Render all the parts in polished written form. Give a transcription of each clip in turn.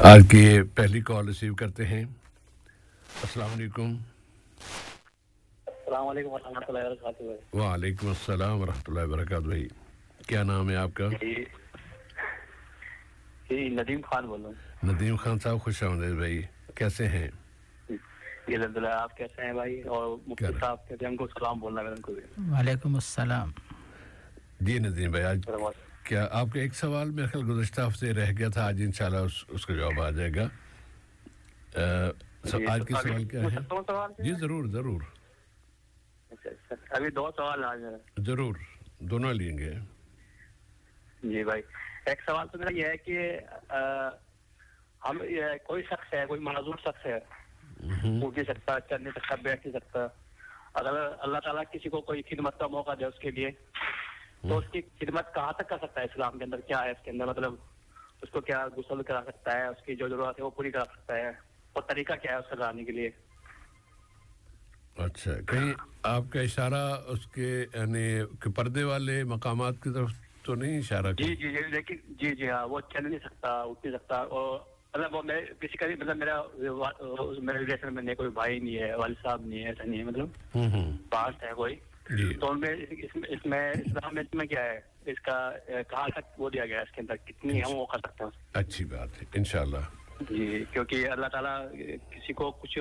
आज की पहली कॉल रिसीव करते हैं। अस्सलाम वालेकुम। अस्सलाम वालेकुम वरहमतुल्लाहि वबरकातुहू भाई। वालेकुम अस्सलाम वरहमतुल्लाहि वबरकातुहू भाई, क्या नाम है आपका? जी नदीम खान बोल रहा हूँ। नदीम खान साहब, खुश आमदीद भाई, कैसे हैं? जी अल्हम्दुलिल्लाह, आप कैसे हैं भाई? और मुफ्ती साहब कहते हैं उनको सलाम बोलना है उनको भी। वालेकुम अस्सलाम। जी नदीम भाई, आज क्या आपका एक सवाल मेरे ख्याल गुज़श्ता हफ्ते रह गया था, आज इंशाल्लाह उसका जवाब आ जाएगा। आज के सवाल क्या है? जी ज़रूर ज़रूर। अच्छा, अभी दो सवाल आ जाए। ज़रूर, दोनों लेंगे। जी भाई, एक सवाल तो मेरा ये है कि हम कोई शख्स है, कोई माजूर शख्स है, उठ नहीं सकता, चल नहीं सकता, बैठ नहीं सकता, अगर अल्लाह ताला किसी को कोई खिदमत का मौका दे उसके लिए, तो उसकी खिदमत कहाँ तक कर सकता है? इस्लाम के अंदर क्या है इसके अंदर, मतलब उसको क्या गुस्ल करा सकता है, उसकी जो जरूरत है वो पूरी करा सकता है, और तरीका क्या है उसको कराने के लिए? अच्छा, कहीं आपका इशारा उसके यानी कि पर्दे वाले मकामात की तरफ तो नहीं इशारा? जी जी जी, लेकिन जी जी हाँ, वो चल नहीं सकता, उठ नहीं सकता, और मतलब वो मैं किसी का भी, मतलब मेरे रिलेशन में नहीं, कोई भाई नहीं है, वालिद साहब नहीं है, ऐसा नहीं है, मतलब पास्ट है कोई, तो उनमें इसमें इस्लाम में क्या है, इसका कहाँ तक वो दिया गया है, इसके अंदर कितनी हम वो कर सकते हैं? अच्छी बात है, इंशाल्लाह। जी, क्योंकि अल्लाह ताला किसी को कुछ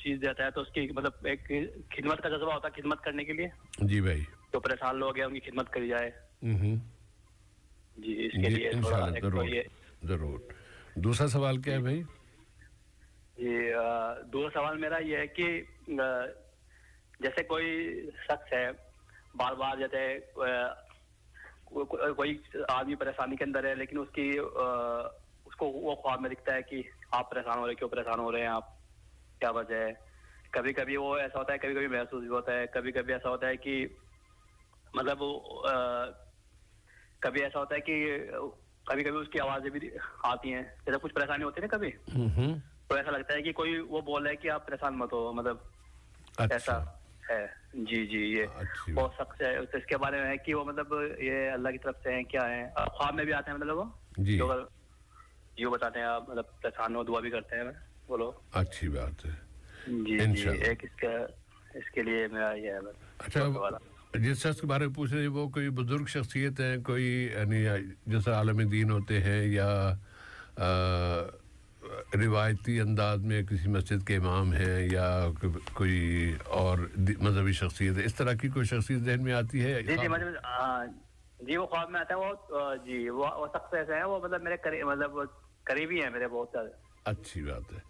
चीज देता है तो उसकी मतलब एक खिदमत का जज्बा होता है, खिदमत करने के लिए। जी भाई, जो परेशान लोग हैं उनकी खिदमत करी जाए। जी, इसके लिए इंशाल्लाह जरूर। दूसरा सवाल क्या है भाई? जी, दूसरा सवाल मेरा ये है कि जैसे कोई शख्स है, बार बार जैसे कोई आदमी परेशानी के अंदर है, लेकिन उसको वो ख्वाब में दिखता है कि आप परेशान हो रहे हैं, क्यों परेशान हो रहे हैं आप, क्या वजह है? कभी कभी वो ऐसा होता है, कभी कभी महसूस भी होता है, कभी कभी ऐसा होता है कि मतलब कभी ऐसा होता है कि कभी कभी उसकी आवाजें भी आती हैं, जैसे कुछ परेशानी होती है ना कभी, तो ऐसा लगता है कि कोई वो बोल रहा है कि आप परेशान मत हो, मतलब ऐसा है। जी जी, ये बहुत सख्त है, तो इसके बारे में है कि वो मतलब ये अल्लाह की तरफ से है, क्या है? ख्वाब में भी आते हैं, मतलब वो जी ये बताते हैं आप, मतलब परेशान हो, दुआ भी करते हैं बोलो। अच्छी बात है। जी जी, एक इसके लिए मेरा ये है बस। अच्छा, जिस शख्स के बारे में पूछ रहे हैं वो कोई बुजुर्ग शख्सियत है, कोई यानी जैसे आलम दीन होते हैं, या रिवायती अंदाज में किसी मस्जिद के इमाम हैं, या कोई और मजहबी शख्सियत है, इस तरह की कोई शख्सियत ज़हन में आती है? जी जी, जी वो ख्वाब में आता है वो। जी वो शख्स ऐसे हैं, वो मतलब मेरे करीबी हैं मेरे, बहुत ज़्यादा। अच्छी बात है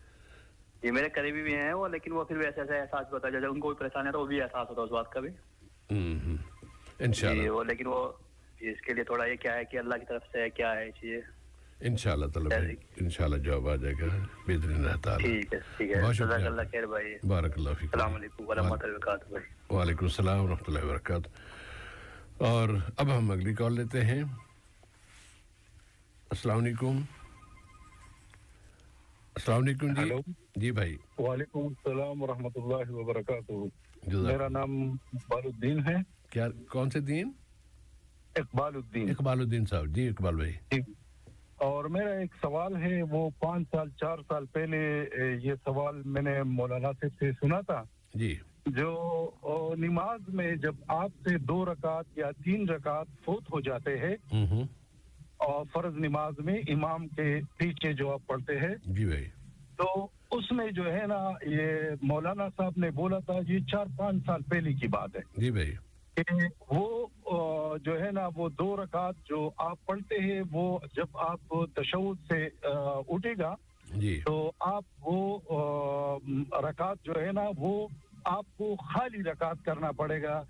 जी, मेरे करीबी भी हैं वो, लेकिन वो फिर भी ऐसे एहसास होता है, जैसे उनको भी परेशानी है तो वो भी एहसास होता है उस बात का भी। इंशाल्लाह। वो लेकिन वो इसके लिए थोड़ा ये क्या है कि अल्लाह की तरफ से है, क्या है चीज़ें, इंशाल्लाह ताला इंशाल्लाह जवाब आ जाएगा बेहतरीन रहता है। ठीक है, जज़ाकल्लाह खैर भाई, बारकल्लाह फीक। अस्सलाम वालेकुम वरहमतुल्लाहि वबरकातुहू भाई। वालेकुम अस्सलाम वरहमतुल्लाहि वबरकातुहू। और अब हम अगली कॉल लेते हैं। अस्सलाम वालेकुम। अस्सलाम वालेकुम जी। जी भाई। वालेकुम अस्सलाम वरहमतुल्लाहि वबरकातुहू। मेरा नाम इकबालुद्दीन है। क्या, कौन से दीन? इकबालुद्दीन साहब। जी इकबाल भाई। और मेरा एक सवाल है, वो 4 साल पहले ये सवाल मैंने मौलाना से सुना था जी, जो नमाज में जब आपसे 2 रकात या 3 रकात फौत हो जाते हैं और फर्ज नमाज में इमाम के पीछे जो आप पढ़ते हैं, जी भाई, तो उसमें जो है ना, ये मौलाना साहब ने बोला था, ये 4-5 साल पहले की बात है जी भाई, कि वो जो है ना, वो 2 रकात जो आप पढ़ते हैं, वो जब आप तशहुद से उठेगा जी, तो आप वो रकात जो है ना, वो आपको खाली रकात करना पड़ेगा।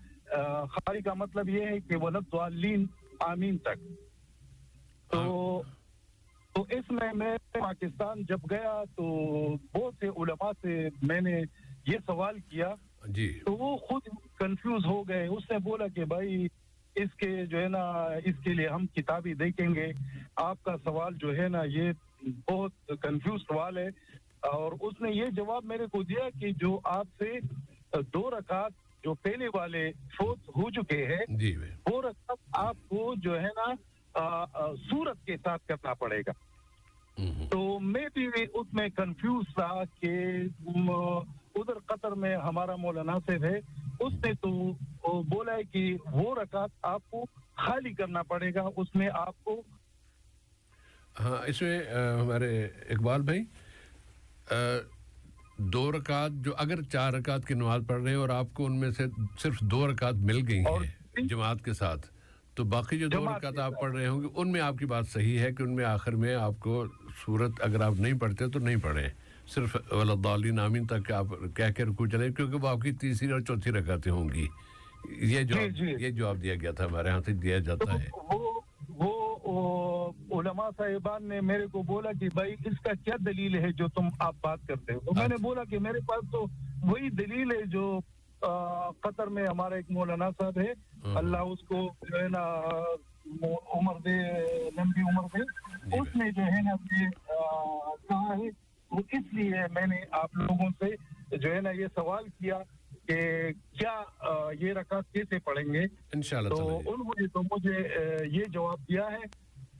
खाली का मतलब ये है कि वलद्दालीन आमीन तक। तो इसमें मैं पाकिस्तान जब गया तो बहुत से उलमा से मैंने ये सवाल किया जी, तो वो खुद कंफ्यूज हो गए। उसने बोला कि भाई इसके जो है ना, इसके लिए हम किताबी देखेंगे, आपका सवाल जो है ना ये बहुत कंफ्यूज सवाल है। और उसने ये जवाब मेरे को दिया कि जो आपसे 2 रकात जो पहले वाले फौत हो चुके हैं, वो रकात आपको जो है ना सूरत के साथ करना पड़ेगा। तो मैं मैं भी उसमें कंफ्यूज था कि उधर कतर में हमारा मौलाना साहब है, उसने तो बोला है कि वो रकात आपको खाली करना पड़ेगा, उसमें आपको। हाँ, इसमें हमारे इकबाल भाई 2 रकात जो अगर 4 रकात की नमाज पढ़ रहे हैं और आपको उनमें से सिर्फ 2 रकात मिल गई हैं जमात के साथ, तो बाकी जो 2 रकात आप पढ़ रहे होंगे उनमें आपकी बात सही है कि उनमें आखिर में आपको सूरत अगर आप नहीं पढ़ते तो नहीं पढ़ें, सिर्फ वलद्दालीन आमीन तक आप कह के रुकू चले, क्योंकि वो आपकी तीसरी और चौथी रकातें होंगी। ये जवाब दिया गया था, हमारे यहाँ से दिया जाता है। वो उलमा साहिबान ने मेरे को बोला कि भाई इसका क्या दलील है जो तुम आप बात करते हो, तो मैंने बोला कि मेरे पास तो वही दलील है जो कतर में हमारा एक मौलाना साहब है, अल्लाह उसको जो है ना उम्र दे, लंबी उम्र दे, उसने जो है ना कहा है, तो इसलिए मैंने आप लोगों से जो है ना ये सवाल किया कि क्या ये रकात कैसे पढ़ेंगे इंशाल्लाह। तो उन्होंने तो मुझे ये जवाब दिया है,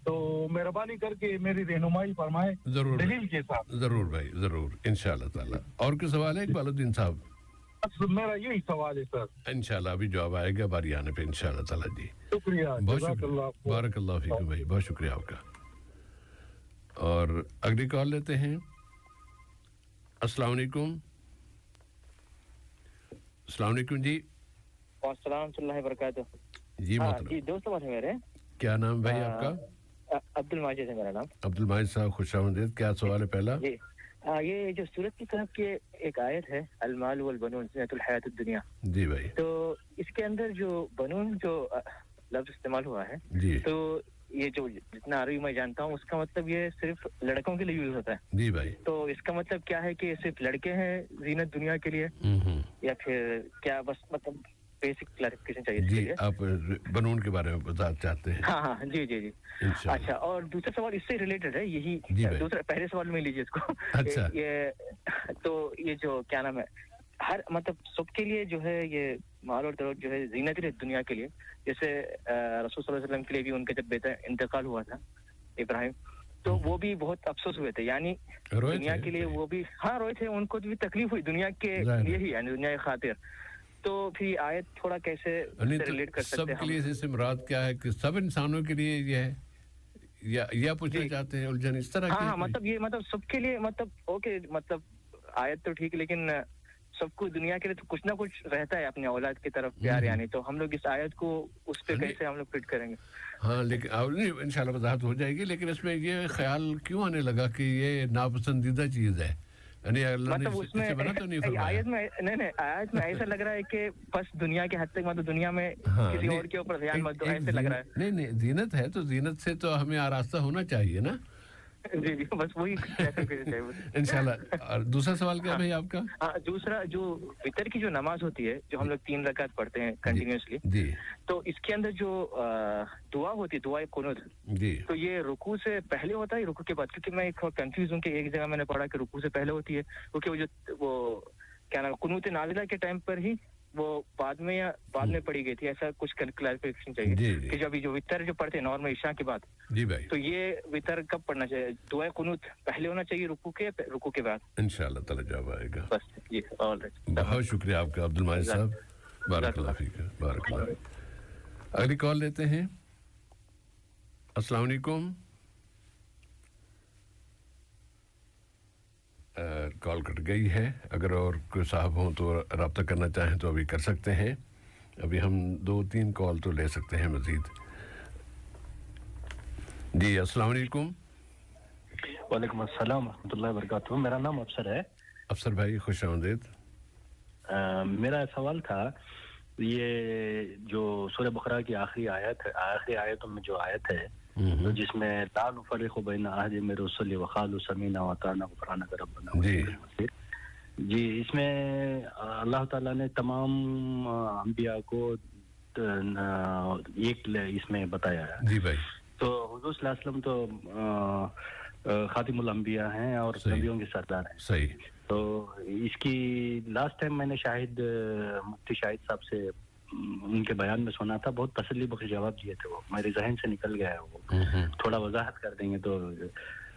तो मेहरबानी करके मेरी रहनुमाई फरमाए दलील के साथ। जरूर भाई, जरूर, इंशाल्लाह ताला। और कोई सवाल है इकबालुद्दीन साहब? मेरा यही सवाल है सर। इंशाल्लाह अभी जवाब आएगा बारी आने पे इंशाल्लाह ताला जी। शुक्रिया, बहुत शुक्रिया, बारकल्लाह फीकुम भाई, बहुत शुक्रिया आपका। और अगली कॉल लेते हैं। अस्सलाम वालेकुम। अस्सलाम वालेकुम जी। अस्सलाम वालेकुम वबरकातुहू। जी हाँ जी, दो सवाल है मेरे। क्या नाम भाई आपका? अब्दुल माजिद है मेरा नाम। अब्दुल माजिद साहब, खुशामदीद। क्या सवाल है पहला? जी ये जो सूरत की तरफ की एक आयत है अल माल वल बनून ज़ीनतुल हयातुद दुनिया, जी भाई, तो इसके अंदर जो बनून जो लफ्ज इस्तेमाल हुआ है, जी, तो ये जो जितना अरबी मैं जानता हूँ उसका मतलब ये सिर्फ लड़कों के लिए यूज होता है। जी भाई, तो इसका मतलब क्या है कि सिर्फ लड़के हैं जीनत दुनिया के लिए, या फिर क्या बस मतलब बेसिक क्लैरिफिकेशन चाहिए जी? आप बनून के बारे में बताना चाहते हैं? हाँ हाँ जी जी जी। अच्छा, और दूसरा सवाल इससे रिलेटेड है, यही दूसरा पहले सवाल में लीजिए इसको। अच्छा। ये तो ये जो क्या नाम है, हर मतलब सबके लिए जो है ये माल और दौलत जो है जीनत दुनिया के लिए, जैसे रसूल सल्लल्लाहु अलैहि वसल्लम के लिए भी उनके जब बेटा इंतकाल हुआ था इब्राहिम, तो वो भी बहुत अफसोस हुए थे, यानी दुनिया के लिए वो भी हाँ रोए थे, उनको भी तकलीफ हुई दुनिया के लिए ही, यानी दुनिया की खातिर। तो फिर आयत थोड़ा कैसे रिलेट कर सकते हैं? सबके लिए इससे मुराद क्या है कि सब इंसानों के लिए ये है या पूछना चाहते हैं उलझन इस तरह की? हाँ मतलब ये मतलब सबके लिए, मतलब ओके, मतलब आयत तो ठीक, लेकिन सबको दुनिया के लिए तो कुछ ना कुछ रहता है अपने औलाद की तरफ प्यार, यानी तो हम लोग इस आयत को उस पे कैसे हम लोग फिट करेंगे? हाँ लेकिन इंशाल्लाह वजाहत हो जाएगी, लेकिन इसमें ये ख्याल क्यों आने लगा कि ये नापसंदीदा चीज है? मतलब उसमें बना तो नहीं आयत में नहीं आयत में ऐसा लग रहा है कि बस दुनिया के हद तक, मतलब दुनिया में किसी और के ऊपर ध्यान मत दो, ऐसे लग रहा है। नहीं जीनत है तो जीनत से तो हमें आरास्ता होना चाहिए ना। जी जी, बस वही इंशाल्लाह। और दूसरा सवाल क्या भाई आपका? हाँ, दूसरा जो वितर की जो नमाज होती है, जो हम लोग 3 रकात पढ़ते हैं कंटिन्यूअसली, तो इसके अंदर जो दुआ होती है, दुआ कुनूत, तो ये रुकू से पहले होता है रुकू के बाद? क्योंकि मैं कंफ्यूज हूँ कि एक जगह मैंने पढ़ा कि रुकू से पहले होती है, क्योंकि वो क्या नाम कुनूत नाज़िला के टाइम पर ही वो बाद में पढ़ी गई थी, ऐसा कुछ क्लैरिफिकेशन चाहिए कि जब जो वितर जो पढ़ते हैं नॉर्मल इशा के बाद, जी भाई, तो ये वितर कब पढ़ना चाहिए? दुआ कुनूत पहले होना चाहिए रुकू के बाद? इंशाल्लाह ताला जवाब आएगा। बस ये ऑलराइट, बहुत शुक्रिया आपका अब्दुल माजिद साहब, बारकल्लाह फीक, बारकल्लाह। अगली कॉल लेते हैं। अस्सलाम वालेकुम। कॉल कट गई है। अगर और कोई साहब हों तो रब्ता करना चाहें तो अभी कर सकते हैं, अभी हम 2-3 कॉल तो ले सकते हैं मजीद। जी अस्सलाम वालेकुम। वालेकुम अस्सलाम रहमतुल्लाहि व बरकातहू। मेरा नाम अफसर है। अफसर भाई खुश आमदीद। मेरा सवाल था, ये जो सूरह बकरा की आखिरी आयतों में जो आयत है तो जिसमें ला नुफर्रिकु बैन अहद मिन रुसुली व क़ालू समीअना व अताअना गुफ़रानक रब्बना जी, इसमें अल्लाह ताला ने तमाम अंबिया को एक इसमें बताया है। जी भाई, तो हुज़ूर सल्लल्लाहु अलैहि वसल्लम तो खातिमुल अंबिया हैं और नबियों के सरदार हैं। सही। तो इसकी लास्ट टाइम मैंने मुफ्ती शाहिद साहब से उनके बयान में सुना था, बहुत तसल्ली बख्श जवाब दिए थे, वो मेरे जहन से निकल गया है, वो थोड़ा वजाहत कर देंगे तो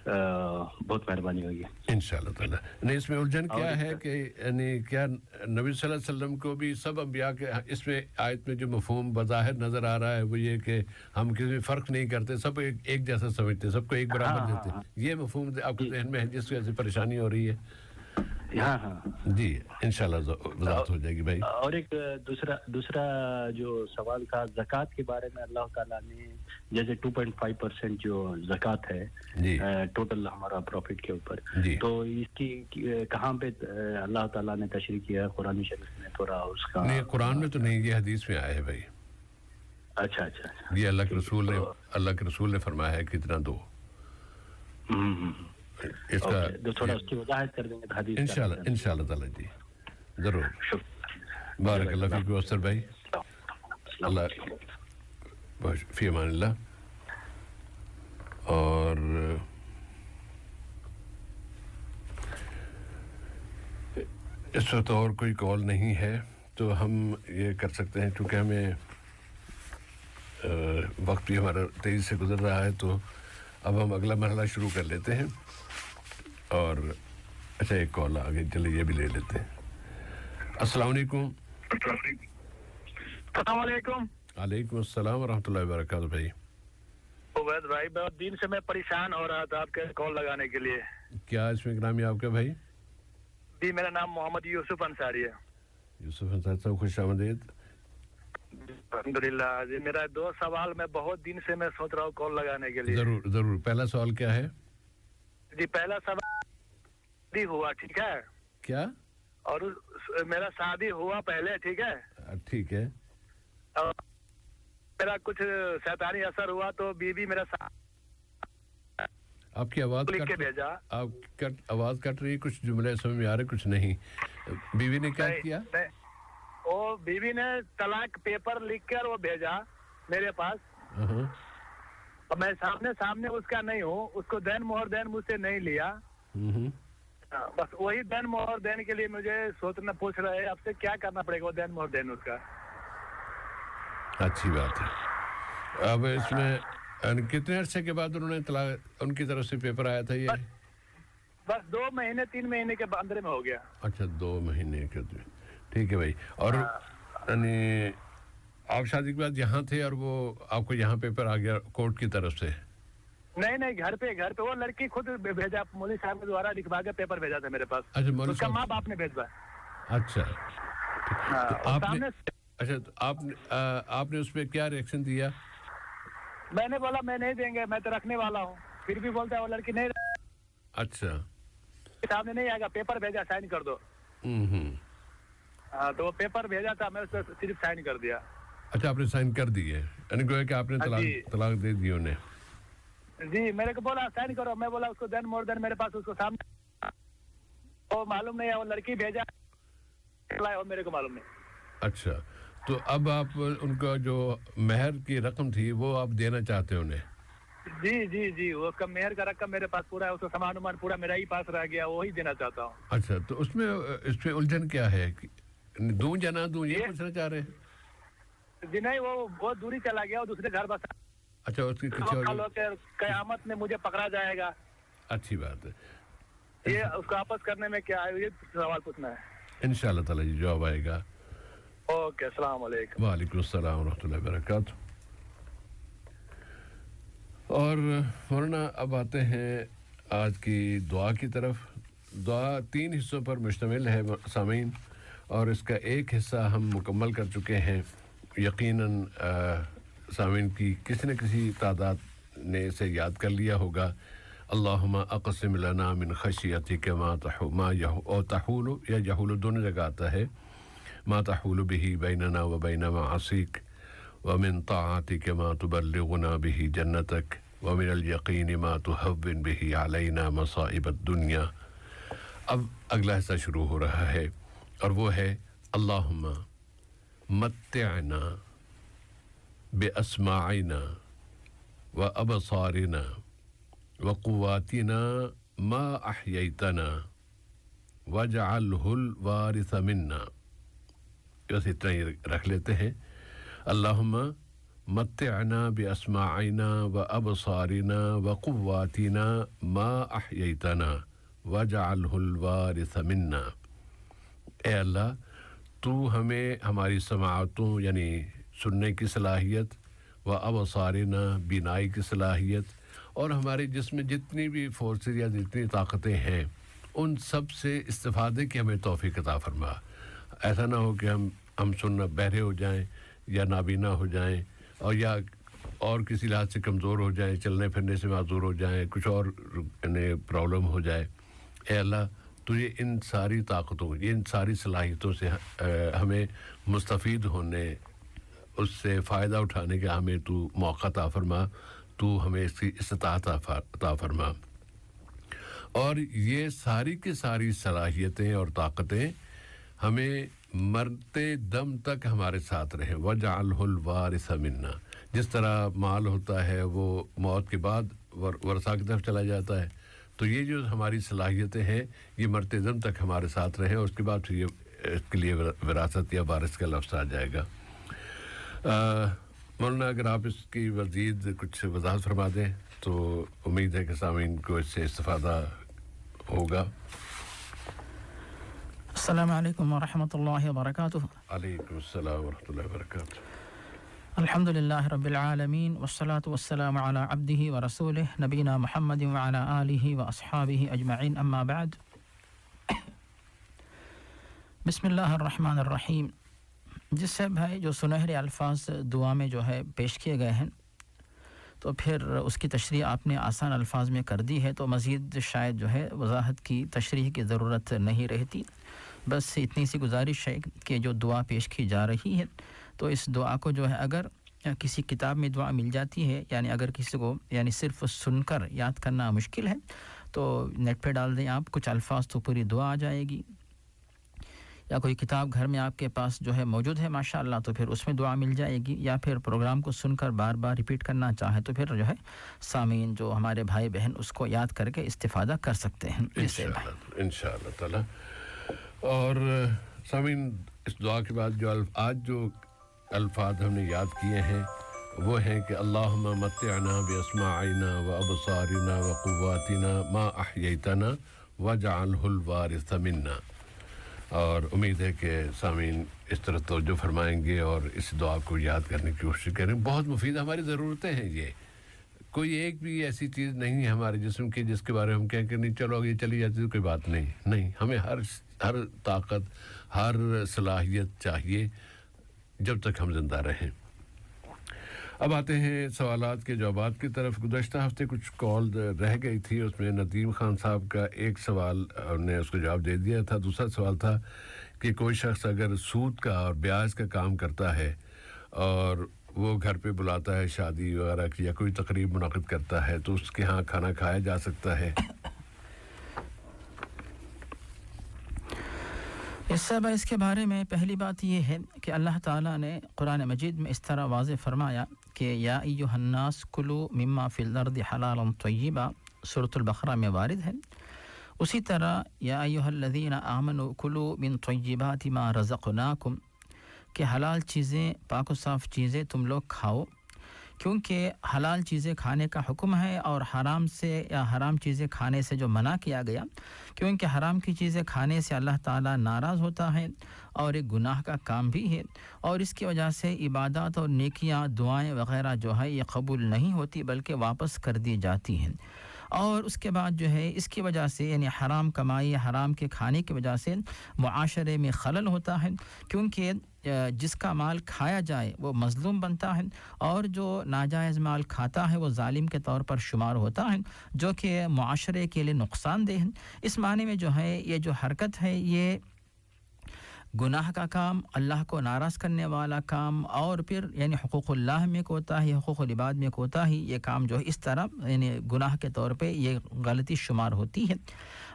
बहुत मेहरबानी होगी इंशाअल्लाह ताला। नहीं, इसमें उलझन क्या है कि यानी क्या नबी सल्लल्लाहु अलैहि वसल्लम को भी सब अंबिया के इसमें आयत में जो मफहूम बज़ाहिर नज़र आ रहा है वो ये कि हम किसी में फ़र्क नहीं करते, सब एक जैसा समझते, सबको एक बराबर देते, ये मफहूम आपके ज़हन में है जिस वजह से परेशानी हो रही है? हाँ हाँ जी इंशाल्लाह वज़ाहत हो जाएगी भाई। और एक दूसरा जो सवाल था ज़कात के बारे में, अल्लाह ताला ने जैसे 2.5% जो ज़कात है टोटल हमारा प्रॉफिट के ऊपर, तो इसकी कहाँ पे अल्लाह ताला ने तशरीह किया है कुरान शरीफ में? थोड़ा उसका नहीं, कुरान में तो नहीं, ये हदीस में आया है भाई। अच्छा, ये अल्लाह के रसूल ने फरमाया है कितना दो। इसका तो थोड़ा उसकी वजाहत कर देंगे तो हदीस इंशाल्लाह ताला जी जरूर। बारकल्लाह फीक असर भाई, अल्लाह फी अमानिल्लाह। और इस वक्त और कोई कॉल नहीं है तो हम ये कर सकते हैं, क्योंकि हमें वक्त भी हमारा तेज़ी से गुजर रहा है, तो अब हम अगला मरहला शुरू कर लेते हैं। और अच्छा, एक कॉल आ गई, चलिए ये भी ले लेते हैं। अस्सलाम वालेकुम। वालेकुम अस्सलाम व रहमतुल्लाहि व बरकातहू भाई। उवैद भाई, बहुत दिन से मैं परेशान हो रहा था आपके कॉल लगाने के लिए। क्या इसमें नाम है आपका भाई? जी, मेरा नाम मोहम्मद यूसुफ अंसारी है। यूसुफ अंसारी साहब, खुश आमदीद। अल्हम्दुलिल्लाह जी। मेरा दो सवाल मैं बहुत दिन से मैं सोच रहा हूँ कॉल लगाने के लिए। जरूर जरूर। पहला सवाल क्या है जी? पहला सवाल शादी हुआ, ठीक है? क्या? और मेरा शादी हुआ पहले, ठीक है? ठीक है। और मेरा कुछ शैतानी असर हुआ तो बीवी मेरा आपकी आवाज लिख के भेजा। आवाज कट रही, कुछ जुमले समझ में आ रहे, कुछ नहीं। बीवी ने क्या किया? वो बीवी ने तलाक पेपर लिख कर वो भेजा मेरे पास। और मैं सामने उसका नहीं हूँ, उसको देन मोहर देन मुझसे नहीं लिया। बस वही देन मोहर देन के लिए मुझे सोचना पूछ रहे हैं आपसे क्या करना पड़ेगा वो देन मोहर देन उसका। अच्छी बात है। अब इसमें कितने अरसे के बाद उन्होंने तलाक, उनकी तरफ से पेपर आया था ये? बस 2 महीने 3 महीने के अंदर में हो गया। अच्छा, 2 महीने के, ठीक है भाई। और यानी आप शादी के बाद यहाँ थे और वो आपको यहाँ पेपर आ गया कोर्ट की तरफ से? नहीं, घर पे वो लड़की खुद भेजा, मौलवी साहब के द्वारा लिखवा के पेपर भेजा था मेरे पास। अच्छा, उसका माँ बाप ने भेजा। अच्छा, तो आपने आपने उसमें क्या रिएक्शन दिया? मैंने बोला मैं नहीं देंगे, मैं तो रखने वाला हूँ। फिर भी बोलता है वो लड़की नहीं। अच्छा, सामने नहीं आएगा, पेपर भेजा, साइन कर दो। हाँ, तो वो पेपर भेजा था, मैं उसको सिर्फ साइन कर दिया। अच्छा, आपने साइन कर दिए, यानी कि आपने तलाक दे दी उन्हें? जी, मेरे को बोला साइन करो, मैं बोला उसको देन मोर देन मेरे पास उसको सामने वो मालूम नहीं है, वो लड़की भेजा वो मेरे को मालूम नहीं। अच्छा, तो अब आप उनका जो मेहर की रकम थी वो आप देना चाहते हो उन्हें? जी, वो उसका मेहर का रकम मेरे पास पूरा है, उसका सामान उमान पूरा मेरा ही पास रह गया, वही देना चाहता हूँ। अच्छा, तो उसमें इसमें उलझन क्या है? दूं या ना दूं, ये पूछना चाह रहे हैं? जी नहीं, वो बहुत दूरी चला गया, वो दूसरे घर बसा। अच्छा, उसकी कयामत में मुझे पकड़ा जाएगा। अच्छी बात है। ये उसको वापस करने में क्या है, ये सवाल पूछना है। इंशाल्लाह ताला जी जवाब आएगा। ओके, अस्सलाम वालेकुम। वालेकुम अस्सलाम व रहमतुल्लाहि व बरकातहू। और मौलाना, अब आते हैं आज की दुआ की तरफ। दुआ 3 हिस्सों पर मुश्तमिल है सामीन, और इसका एक हिस्सा हम मुकम्मल कर चुके हैं। यकीनन सामीन की किसी न किसी तादाद ने इसे याद कर लिया होगा। अल्लाहुम्मा अक़सिम लना मिन खशियतिक मा तहूलु, या यहूलु दोनों जगह आता है, मा तहूलु बिही बैनना व बैन मआसिक व मिन ताअतिक मा तुबल्लिगुना बिही जन्नतक व मिनल यकीन मा तुहव्विन बिही अलैना मसाइबद दुनिया। अब अगला हिस्सा शुरू हो रहा है और वो है अल्लाहुम्मा मत्तिअना बिअस्माइना व अबसारिना व क़ुव्वातिना मा अहयैतना वजअलहुल वारिसा मिन्ना। बस इतना ही रख लेते हैं। अल्लाहुम्मा मत्तिअना बिअस्माइना व अबसारिना व कुव्वातिना मा अहयैतना वजअलहुल वारिस मिन्ना। ए अल्लाह, तू हमें हमारी समाअतों यानी सुनने की सलाहियत, व अबसारिना बीनाई की सलाहियत, और हमारे जिसमें जितनी भी फोर्सेस या जितनी ताकतें हैं उन सब से इस्तिफादे की हमें तौफीक अता फरमा। ऐसा ना हो कि हम सुनना बहरे हो जाएं या नाबीना हो जाएं और किसी लिहाज से कमज़ोर हो जाएं, चलने फिरने से माजूर हो जाएं, कुछ और प्रॉब्लम हो जाए। ए अल्लाह, तुझे इन सारी ताकतों, इन सारी सलाहियतों से हमें मुस्तफ़ीद होने, उससे फ़ायदा उठाने का हमें तू मौका अता फरमा, तू हमें इसकी इस्तिताअत अता फरमा। और ये सारी की सारी सलाहियतें और ताकतें हमें मरते दम तक हमारे साथ रहें। वजअलहुल वारिस मिन्ना, जिस तरह माल होता है वो मौत के बाद वरसा की तरफ चला जाता है, तो ये जो हमारी सलाहियतें हैं ये मरते दम तक हमारे साथ रहें, और उसके बाद फिर ये इसके लिए विरासत या वारिस का लफ्ज़ आ जाएगा। मौलाना, अगर आप इसकी मज़ीद कुछ वज़ाहत फरमा दें तो उम्मीद है कि सामीन को इससे इस्तिफ़ादा होगा। अस्सलामु अलैकुम व रहमतुल्लाहि व बरकातुहू। अलैकुम अस्सलाम व रहमतुल्लाहि व बरकातुहू। अल्हम्दुलिल्लाहि रब्बिल आलमीन वस्सलातु वस्सलामु अला अब्दिही व रसूलिही नबीना मुहम्मदिन व अला आलिहि व अस्हाबिही अजमईन, अम्मा बाद। बिस्मिल्लाहिर रहमानिर रहीम। जिससे भाई जो सुनहरे अल्फाज दुआ में जो है पेश किए गए हैं, तो फिर उसकी तशरीह आपने आसान अल्फाज में कर दी है, तो मज़ीद शायद जो है वजाहत की तशरीह की ज़रूरत नहीं रहती। बस इतनी सी गुजारिश है कि जो दुआ पेश की जा रही है तो इस दुआ को जो है अगर किसी किताब में दुआ मिल जाती है, यानी अगर किसी को यानी सिर्फ सुनकर याद करना मुश्किल है तो नेट पे डाल दें आप, कुछ अल्फाज तो पूरी दुआ आ जाएगी। या कोई किताब घर में आपके पास जो है मौजूद है माशाअल्लाह, तो फिर उसमें दुआ मिल जाएगी। या फिर प्रोग्राम को सुनकर बार बार रिपीट करना चाहे तो फिर जो है सामीन जो हमारे भाई बहन उसको याद करके इस्तिफ़ादा कर सकते हैं इंशाअल्लाह ताला। और सामीन, इस दुआ के बाद जो आज जो अल्फाज हमने याद किए हैं वो हैं कि अल्लाहुम्मा मत्तिअना बिअस्माइना व अबसारिना व कुव्वातिना मा अहयैतना वजअलहुल वारिस मिन्ना। और उम्मीद है कि सामीन इस तरह तवज्जो फरमाएंगे और इस दुआ को याद करने की कोशिश करें। बहुत मुफीद हमारी ज़रूरतें हैं ये, कोई एक भी ऐसी चीज़ नहीं है हमारे जिस्म की जिसके बारे में हम कहें कि नहीं चलो ये चली जाती तो कोई बात नहीं, हमें हर ताकत, हर सलाहियत चाहिए जब तक हम जिंदा रहें। अब आते हैं सवालात के जवाबात की तरफ। गुज़श्ता हफ्ते कुछ कॉल रह गई थी, उसमें नदीम खान साहब का एक सवाल ने उसको जवाब दे दिया था। दूसरा सवाल था कि कोई शख्स अगर सूद का और ब्याज का काम करता है और वो घर पे बुलाता है शादी वगैरह की या कोई तकरीब मुनाकिद करता है तो उसके यहाँ खाना खाया जा सकता है? इसके बारे में पहली बात ये है कि अल्लाह ताला ने कुरान मजीद में इस तरह वाज़े फरमाया कि या अय्युहन्नास कुलू मिम्मा फिल अर्दि हलालन तय्यिबा, सूरतुल बकरा में वारिद है। उसी तरह या अय्युहल्लज़ीना आमनू कुलू मिन तय्यिबाति मा रज़क़नाकुम, कि हलाल चीज़ें, पाक व साफ़ चीज़ें तुम लोग खाओ, क्योंकि हलाल चीज़ें खाने का हुक्म है और हराम से या हराम चीज़ें खाने से जो मना किया गया, क्योंकि हराम की चीज़ें खाने से अल्लाह ताला नाराज़ होता है और एक गुनाह का काम भी है, और इसकी वजह से इबादत और नेकियां, दुआएं वग़ैरह जो है ये कबूल नहीं होती बल्कि वापस कर दी जाती हैं। और उसके बाद जो है इसकी वजह से यानी हराम कमाई, हराम के खाने की वजह से मुआशरे में खलल होता है, क्योंकि जिसका माल खाया जाए वो मज़लूम बनता है और जो नाजायज़ माल खाता है वो जालिम के तौर पर शुमार होता है, जो कि मुआशरे के लिए नुकसानदेह है। इस माने में जो है ये जो हरकत है ये गुनाह का काम, अल्लाह को नाराज़ करने वाला काम, और फिर यानी हुकूक़ुल्लाह में कोताही, हुकूक़ुल इबाद में कोताही, ये काम जो है इस तरह यानी गुनाह के तौर पे ये गलती शुमार होती है।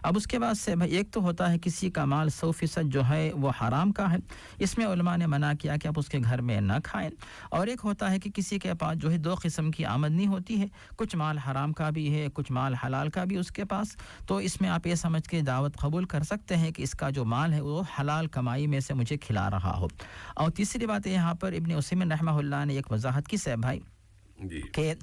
अब उसके बाद से भाई एक तो होता है किसी का माल 100% जो है वो हराम का है, इसमें उलमा ने मना किया कि आप उसके घर में ना खाएं। और एक होता है कि किसी के पास जो है दो किस्म की आमदनी होती है, कुछ माल हराम का भी है, कुछ माल हलाल का भी उसके पास, तो इसमें आप ये समझ के दावत कबूल कर सकते हैं कि इसका जो माल है वो हलाल कमाई में से मुझे खिला रहा हो। और तीसरी बात यहाँ पर इब्न उसैमीन रहमहुल्लाह ने एक वजाहत की है भाई कि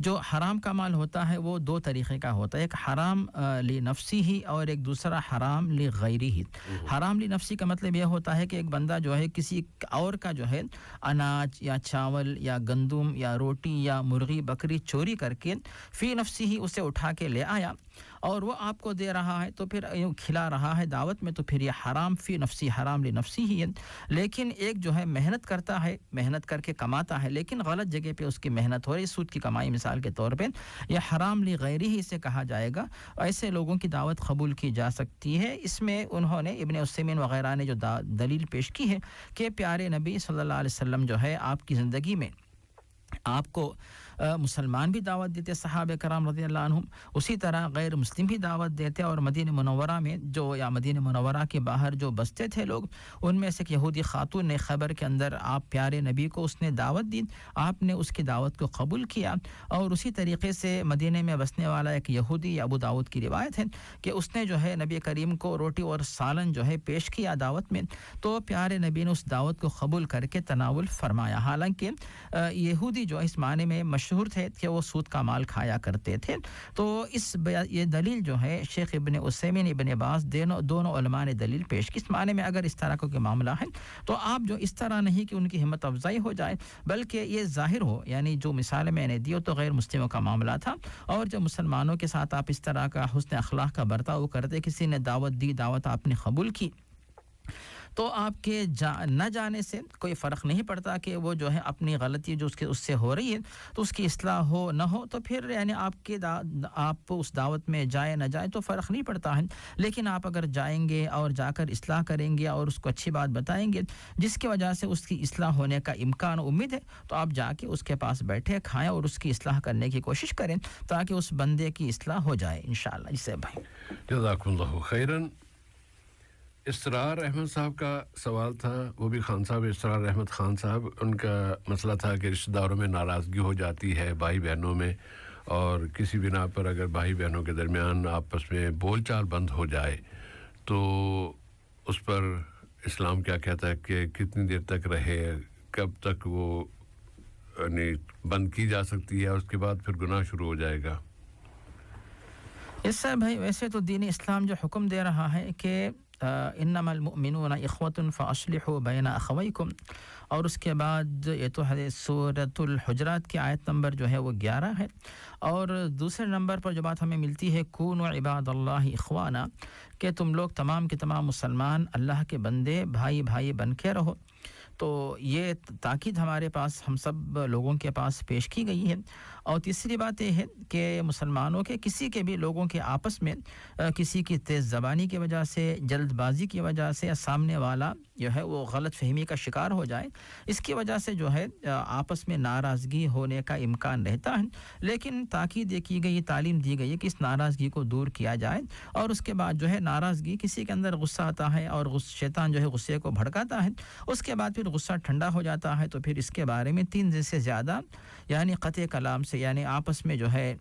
जो हराम का माल होता है वो दो तरीक़े का होता है, एक हराम ली नफ्सी ही और एक दूसरा हराम ली गैरी ही। हराम ली नफ्सी का मतलब ये होता है कि एक बंदा जो है किसी और का जो है अनाज या चावल या गंदुम या रोटी या मुर्गी बकरी चोरी करके फ़ी नफ्सी ही उसे उठा के ले आया और वो आपको दे रहा है, तो फिर यूँ खिला रहा है दावत में, तो फिर ये हराम फ़ी नफ्सी, हराम ली नफ्सी ही है। लेकिन एक जो है मेहनत करता है, मेहनत करके कमाता है लेकिन गलत जगह पे उसकी मेहनत हो रही, सूद की कमाई मिसाल के तौर पे, यह हराम ली गैरी ही इसे कहा जाएगा। ऐसे लोगों की दावत कबूल की जा सकती है। इसमें उन्होंने इब्न उसैमीन वगैरह ने जो दलील पेश की है कि प्यारे नबी सल्लल्लाहु अलैहि वसल्लम जो है आपकी ज़िंदगी में आपको मुसलमान भी दावत देते सहाबे कराम रज़ियल्लाहु अन्हुम, उसी तरह गैर मुस्लिम भी दावत देते। और मदीना मुनव्वरा में जो या मदीना मुनव्वरा के बाहर जो बसते थे लोग, उनमें से एक यहूदी खातून ने खबर के अंदर आप प्यारे नबी को उसने दावत दी, आपने उसकी दावत को कबूल किया। और उसी तरीके से मदीने में बसने वाला एक यहूदी, अबू दाऊद की रिवायत है कि उसने जो है नबी करीम को रोटी और सालन जो है पेश किया दावत में, तो प्यारे नबी ने उस दावत को कबूल करके तनावुल फरमाया। हालांकि यहूदी जो इस माने में मशहूर थे कि वो सूद का माल खाया करते थे। तो ये दलील जो है शेख इब्न उसैमीन, इब्न बाज़ दोनों उलमा ने दलील पेश की। इस माने में अगर इस तरह का मामला है तो आप जो इस तरह नहीं कि उनकी हिम्मत अफजाई हो जाए, बल्कि ये ज़ाहिर हो, यानी जो मिसाल मैंने दी तो गैर मुस्लिमों का मामला था, और जब मुसलमानों के साथ आप इस तरह का हुस्न अखलाक का बर्ताव करते, किसी ने दावत दी, दावत आपने कबूल की, तो आपके न जाने से कोई फ़र्क नहीं पड़ता कि वो जो है अपनी गलती जो उससे हो रही है तो उसकी इस्लाह हो न हो, तो फिर यानी आप उस दावत में जाए न जाए तो फ़र्क नहीं पड़ता है। लेकिन आप अगर जाएंगे और जाकर इस्लाह करेंगे और उसको अच्छी बात बताएंगे जिसकी वजह से उसकी इस्लाह होने का इम्कान उम्मीद है, तो आप जाके उसके पास बैठे खाएं और उसकी इस्लाह करने की कोशिश करें ताकि उस बंदे की इस्लाह हो जाए इंशाअल्लाह। जिससे भाई जज़ाकुमुल्लाहु खैरन। इसरार अहमद साहब का सवाल था, वो भी खान साहब इसरार अहमद खान साहब, उनका मसला था कि रिश्तेदारों में नाराज़गी हो जाती है भाई बहनों में, और किसी बिना पर अगर भाई बहनों के दरमियान आपस में बोलचाल बंद हो जाए तो उस पर इस्लाम क्या कहता है कि कितनी देर तक रहे, कब तक वो यानी बंद की जा सकती है, उसके बाद फिर गुनाह शुरू हो जाएगा। इससे भाई वैसे तो दीन इस्लाम जो हुक्म दे रहा है कि इन्नमल मुमिनूना इख्वतुन फअस्लिहू बैना अखवैकुम, और उसके बाद ये तो हदीस सूरतुल हुजरात की आयत नंबर जो है वो 11 है। और दूसरे नंबर पर जो बात हमें मिलती है कूनु इबादल्लाहि इख्वाना, कि तुम लोग तमाम के तमाम मुसलमान अल्लाह के बंदे भाई भाई बन के रहो। तो ये ताकीद हमारे पास हम सब लोगों के पास पेश की गई है। और तीसरी बात यह है कि मुसलमानों के किसी के भी लोगों के आपस में किसी की तेज़ ज़बानी की वजह से, जल्दबाजी की वजह से, या सामने वाला जो है वो गलत फहमी का शिकार हो जाए, इसकी वजह से जो है आपस में नाराज़गी होने का इम्कान रहता है। लेकिन ताकीद ये की गई, तालीम दी गई है कि इस नाराज़गी को दूर किया जाए। और उसके बाद जो है नाराज़गी, किसी के अंदर गुस्सा आता है और शैतान जो है गुस्से को भड़काता है, उसके बाद फिर गुस्सा ठंडा हो जाता है, तो फिर इसके बारे में 3 दिन से ज़्यादा यानी क़त्ए कलाम से, यानी आपस में जो है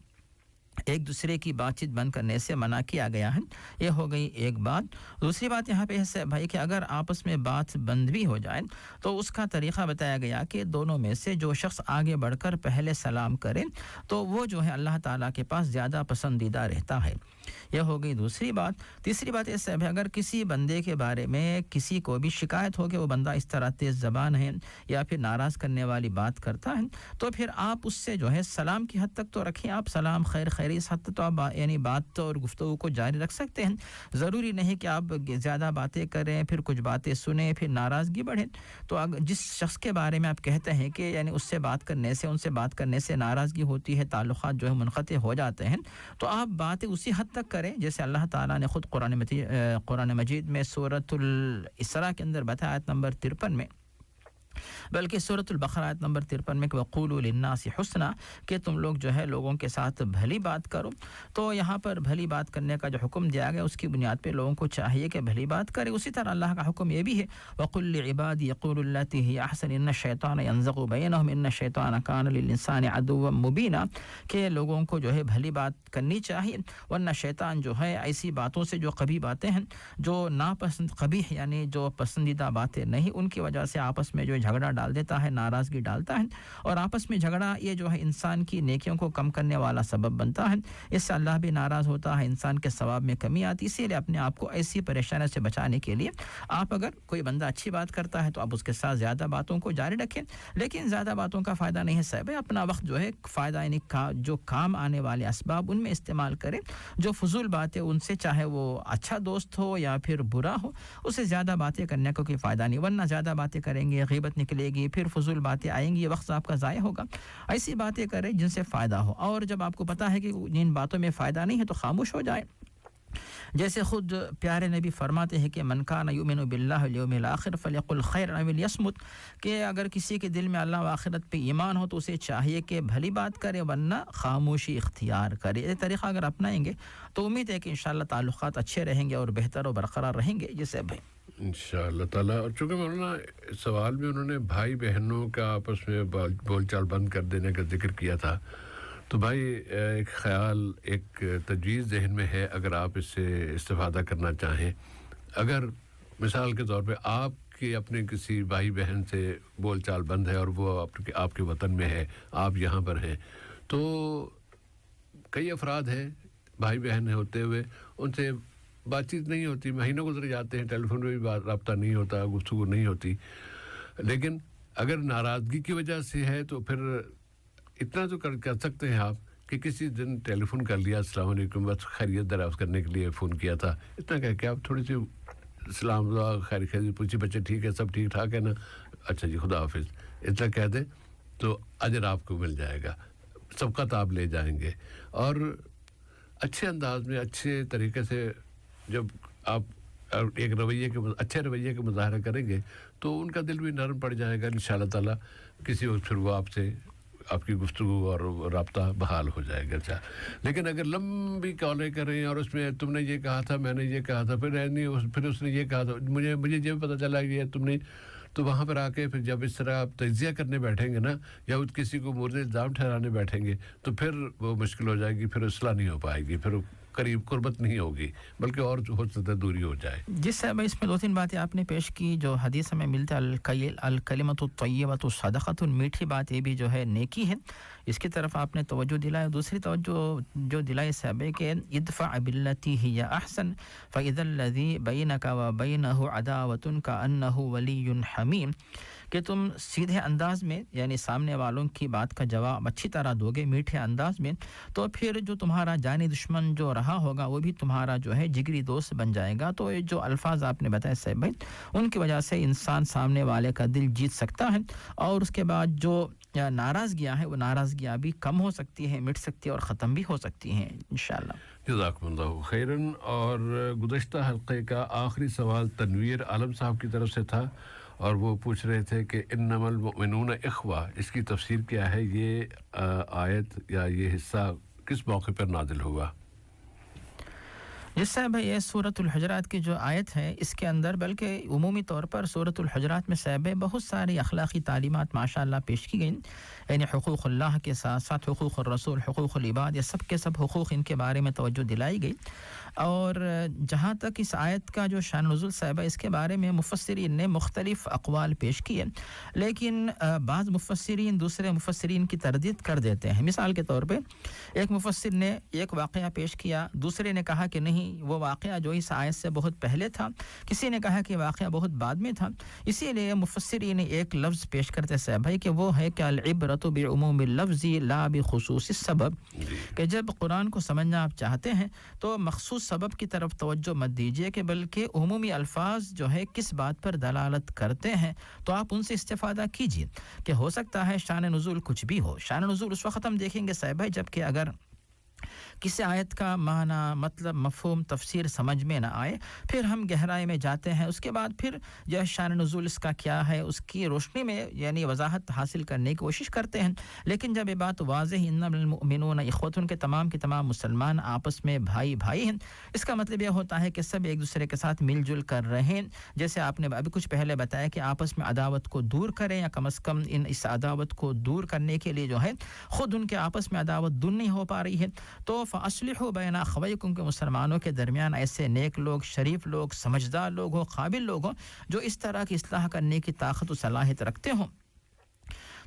एक दूसरे की बातचीत बंद करने से मना किया गया है। ये हो गई एक बात। दूसरी बात यहाँ पे है भाई कि अगर आपस में बात बंद भी हो जाए तो उसका तरीक़ा बताया गया कि दोनों में से जो शख्स आगे बढ़कर पहले सलाम करे तो वो जो है अल्लाह ताला के पास ज़्यादा पसंदीदा रहता है। यह हो गई दूसरी बात। तीसरी बात ऐसे है, अगर किसी बंदे के बारे में किसी को भी शिकायत हो कि वो बंदा इस तरह तेज़ ज़बान है या फिर नाराज़ करने वाली बात करता है, तो फिर आप उससे जो है सलाम की हद तक तो रखें, आप सलाम खैर खैर इस हद तक तो आप यानी बात और गुफ्तगू को जारी रख सकते हैं। ज़रूरी नहीं कि आप ज़्यादा बातें करें, फिर कुछ बातें सुने, फिर नाराज़गी बढ़े। तो अगर जिस शख्स के बारे में आप कहते हैं कि यानी उससे बात करने से, उनसे बात करने से नाराज़गी होती है, ताल्लुक़ात जो है मुनक़ते हो जाते हैं, तो आप बातें उसी हद तक करें जैसे अल्लाह ताला ने खुद कुरान मजीद में सूरतुल इसरा के अंदर बताया आयत नंबर 53 में बल्कि सूरतुल बकरा आयत नंबर 53 में वक़ूलू लिन्नासि हुस्ना कि तुम लोग जो है लोगों के साथ भली बात करो। तो यहाँ पर भली बात करने का जो हुक्म दिया गया उसकी बुनियाद पे लोगों को चाहिए कि भली बात करें। उसी तरह अल्लाह का हुक्म ये भी है वक़ुल लिइबादी यक़ूलु लती हिय अहसन इन्न शैतान यंज़गु बैनहुम इन्न शैतान कान लिल-इंसानि अदुव्वन मुबीना कि लोगों को जो है भली बात करनी चाहिए, वरना शैतान जो है ऐसी बातों से जो कभी बातें हैं जो नापसंद कबीह यानी जो पसंदीदा बातें नहीं उनकी वजह से आपस में जो झगड़ा डाल देता है, नाराज़गी डालता है और आपस में झगड़ा ये जो है इंसान की नेकियों को कम करने वाला सबब बनता है। इससे अल्लाह भी नाराज़ होता है, इंसान के सवाब में कमी आती। इसीलिए अपने आप को ऐसी परेशानी से बचाने के लिए आप अगर कोई बंदा अच्छी बात करता है तो आप उसके साथ ज़्यादा बातों को जारी रखें, लेकिन ज़्यादा बातों का फ़ायदा नहीं है साहब। अपना वक्त जो है फ़ायदा यानी जो काम आने वाले असबाब उनमें इस्तेमाल करें। जो फजूल बातें उनसे चाहे वो अच्छा दोस्त हो या फिर बुरा हो उससे ज़्यादा बातें करने का कोई फ़ायदा नहीं, वरना ज़्यादा बातें करेंगे गीबत निकलेगी, फिर फजूल बातें आएंगी, वक्त आपका ज़ाया होगा। ऐसी बातें करें जिनसे फ़ायदा हो और जब आपको पता है कि जिन बातों में फ़ायदा नहीं है तो खामोश हो जाए। जैसे खुद प्यारे नबी फरमाते हैं कि मन कान युमिनु बिल्लाहि वल यौमिल आखिर फलियकुल खैरन अव लियस्मुत कि अगर किसी के दिल में अल्लाह व आखिरत पे ईमान हो तो उसे चाहिए कि भली बात करे वरना खामोशी इख्तियार करे। ये तरीक़ा अगर अपनाएंगे तो उम्मीद है कि इंशाअल्लाह ताल्लुकात अच्छे रहेंगे और बेहतर और बरकरार रहेंगे। जैसे भाई इंशाअल्लाह ताला। और चूँकि मौलाना सवाल में उन्होंने भाई बहनों का आपस में बोलचाल बंद कर देने का जिक्र किया था, तो भाई एक ख़याल एक तजवीज़ ज़हन में है, अगर आप इससे इस्तिफ़ादा करना चाहें। अगर मिसाल के तौर पे आपके अपने किसी भाई बहन से बोलचाल बंद है और वो आपके वतन में है, आप यहाँ पर हैं, तो कई अफराद हैं भाई बहन होते हुए उनसे बातचीत नहीं होती, महीनों गुजर जाते हैं, टेलीफोन पे भी रब्ता नहीं होता, गुफ्तगू नहीं होती। लेकिन अगर नाराज़गी की वजह से है तो फिर इतना तो कर सकते हैं आप कि किसी दिन टेलीफोन कर लिया, अस्सलाम वालेकुम, बस खैरियत दराज़ करने के लिए फ़ोन किया था, इतना कह के आप थोड़ी सी सलाम खैर पूछी बच्चे ठीक है, सब ठीक ठाक है ना, अच्छा जी खुदा हाफिज़, इतना कह दें तो अजर आपको मिल जाएगा, सबक़त आप ले जाएंगे। और अच्छे अंदाज में अच्छे तरीके से जब आप एक अच्छे रवैये का मुज़ाहरा करेंगे तो उनका दिल भी नरम पड़ जाएगा इंशाअल्लाह ताला। किसी वक्त फिर वो आपसे आपकी गुफ्तगू और रब्ता बहाल हो जाएगा। अच्छा, लेकिन अगर लंबी कॉलें करें और उसमें तुमने ये कहा था, मैंने ये कहा था, फिर उसने ये कहा था, मुझे ये भी पता चला कि तुमने, तो वहाँ पर आके फिर जब इस तरह आप तजिया करने बैठेंगे ना या किसी को मुर्द इल्ज़ाम ठहराने बैठेंगे तो फिर वो मुश्किल हो जाएगी, फिर इस्लाह नहीं हो पाएगी, फिर करीब कुर्बत नहीं होगी बल्कि और हो सकता है दूरी हो जाए। जिस साहब इसमें दो तीन बातें आपने पेश की जो हदीस में मिलता है, अल कलिमतु तय्यबतु सदक़तुन, मीठी बात ये भी जो है नेकी है, इसकी तरफ आपने तवज्जो दिलाई। दूसरी तवज्जो जो दिलाई साहब है कि इदफ़ा बिल्लती हिय अहसन फ़इज़ा लज़ी बैनका व बैनहु अदावतुन कअन्नहु वलियुन हमीम, कि तुम सीधे अंदाज में यानी सामने वालों की बात का जवाब अच्छी तरह दोगे मीठे अंदाज में, तो फिर जो तुम्हारा जानी दुश्मन जो रहा होगा वो भी तुम्हारा जो है जिगरी दोस्त बन जाएगा। तो ये जो अल्फाज आपने बताए साहब भाई, उनकी वजह से इंसान सामने वाले का दिल जीत सकता है और उसके बाद जो नाराज़गियाँ हैं वो नाराज़गियाँ भी कम हो सकती हैं, मिट सकती है और ख़त्म भी हो सकती हैं इंशाअल्लाह। जज़ाकुमुल्लाहु खैरन। और गुज़श्ता हल्क़े का आखिरी सवाल तनवीर आलम साहब की तरफ से था और वो पूछ रहे थे कि इन्नमल मुमिनून इख्वा, इसकी तफसीर क्या है, ये आयत या ये हिस्सा किस मौके पर नाज़िल हुआ? जिस साहब ये सूरतुल हुजरात की जो आयत है इसके अंदर, बल्कि उमूमी तौर पर सूरतुल हुजरात में साहब बहुत सारी अखलाक़ी तालीमात माशाअल्लाह पेश की गई, यानी हुकूक़ुल्लाह के साथ साथ हुकूक़ुर रसूल, हुकूक़ुल इबाद, ये सब के सब हुकूक़ इनके बारे में तवज्जो दिलाई गई। और जहाँ तक इस आयत का जो शान नुज़ुल साहब है इसके बारे में मुफ़स्सिरीन ने मुख्तलिफ़ अक़वाल पेश किए, लेकिन बाज़ मुफ़स्सिरीन दूसरे मुफ़स्सिरीन की तरदीद कर देते हैं। मिसाल के तौर पे एक मुफ़स्सिर ने एक वाक़या पेश किया, दूसरे ने कहा कि नहीं वो वाक़या जो इस आयत से बहुत पहले था, किसी ने कहा कि वाक़या बहुत बाद में था। इसीलिए मुफ़स्सिरीन ने एक लफ्ज़ पेश करते साहब भाई कि वो है कि अल इब्रतु बिउमूमिल लफ्ज़ि ला बिखुसूसिस सबब, कि जब कुरान को समझना आप चाहते हैं तो मखसूस सबब की तरफ तवज्जो मत दीजिए कि बल्कि उमूमी अल्फाज जो है किस बात पर दलालत करते हैं तो आप उनसे इस्तिफादा कीजिए। कि हो सकता है शान नुज़ूल कुछ भी हो, शान नुज़ूल उस वक्त हम देखेंगे साहब भाई जबकि अगर किसी आयत का माना मतलब मफ़हूम तफसीर समझ में ना आए फिर हम गहराई में जाते हैं उसके बाद फिर जो शान नुज़ूल इसका क्या है उसकी रोशनी में यानी वजाहत हासिल करने की कोशिश करते हैं लेकिन जब ये बात वाज़ेह इन्नमल मुमिनून इख्वतुन के तमाम मुसलमान आपस में भाई भाई हैं इसका मतलब यह होता है कि सब एक दूसरे के साथ मिलजुल कर रहे हैं जैसे आपने अभी कुछ पहले बताया कि आपस में अदावत को दूर करें या कम से कम इस अदावत को दूर करने के लिए जो है खुद उनके आपस में अदावत दूर नहीं हो पा रही है तो फ़अस्लिहू बैना अख़वैकुम के मुसलमानों के दरमियान ऐसे नेक लोग शरीफ लोग समझदार लोग हो काबिल लोग हो जो इस तरह की इस्लाह करने की ताकत और सलाहियत रखते हों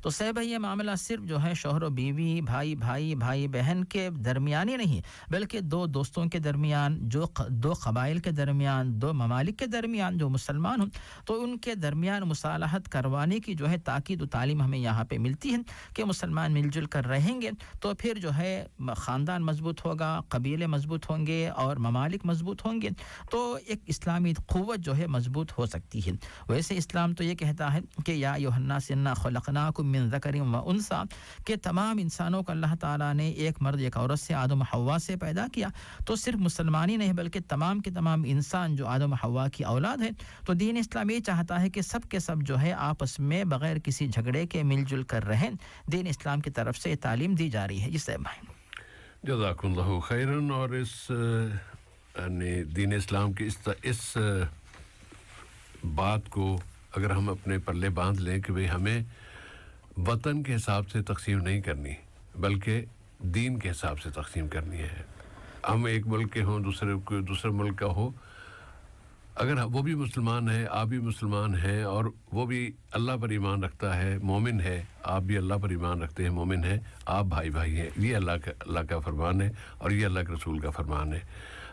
तो साहब ये मामला सिर्फ जो है शौहर और बीवी भाई भाई भाई बहन के दरमियान ही नहीं बल्कि दो दोस्तों के दरमियान जो दो कबाइल के दरमियान दो ममालिक के दरमियान जो मुसलमान हों तो उनके दरमियान मुसालहत करवाने की जो है ताकीद और तालीम हमें यहाँ पे मिलती है कि मुसलमान मिलजुल कर रहेंगे तो फिर जो है ख़ानदान मजबूत होगा कबीले मजबूत होंगे और ममालिक मजबूत होंगे तो एक इस्लामी क़ुव्वत जो है मजबूत हो सकती है वैसे इस्लाम तो ये कहता है कि या अय्युहन्नास इन्ना ख़लक़नाकुम मिन ज़करिन व उन्सा के तमाम इंसानों को अल्लाह ताला ने एक मर्द एक औरत से आदम हव्वा से पैदा किया तो सिर्फ मुसलमान ही नहीं बल्कि तमाम के तमाम इंसान जो आदम हव्वा की औलाद है तो दीन इस्लाम ये चाहता है कि सब के सब जो है आपस में बगैर किसी झगड़े के मिलजुल कर रहें दीन इस्लाम की तरफ से तालीम दी जा रही है जिससे भाई जज़ाकुमुल्लाहु खैरन और इस यानी दीन इस्लाम की इस बात को अगर हम अपने पल्ले बांध लें कि भाई हमें वतन के हिसाब से तकसीम नहीं करनी बल्कि दीन के हिसाब से तकसीम करनी है हम एक मुल्क के हों दूसरे मुल्क का हो अगर वो भी मुसलमान है आप भी मुसलमान हैं और वो भी अल्लाह पर ईमान रखता है मोमिन है आप भी अल्लाह पर ईमान रखते हैं मोमिन है आप भाई भाई हैं ये अल्लाह का फरमान है और ये अल्लाह के रसूल का फरमान है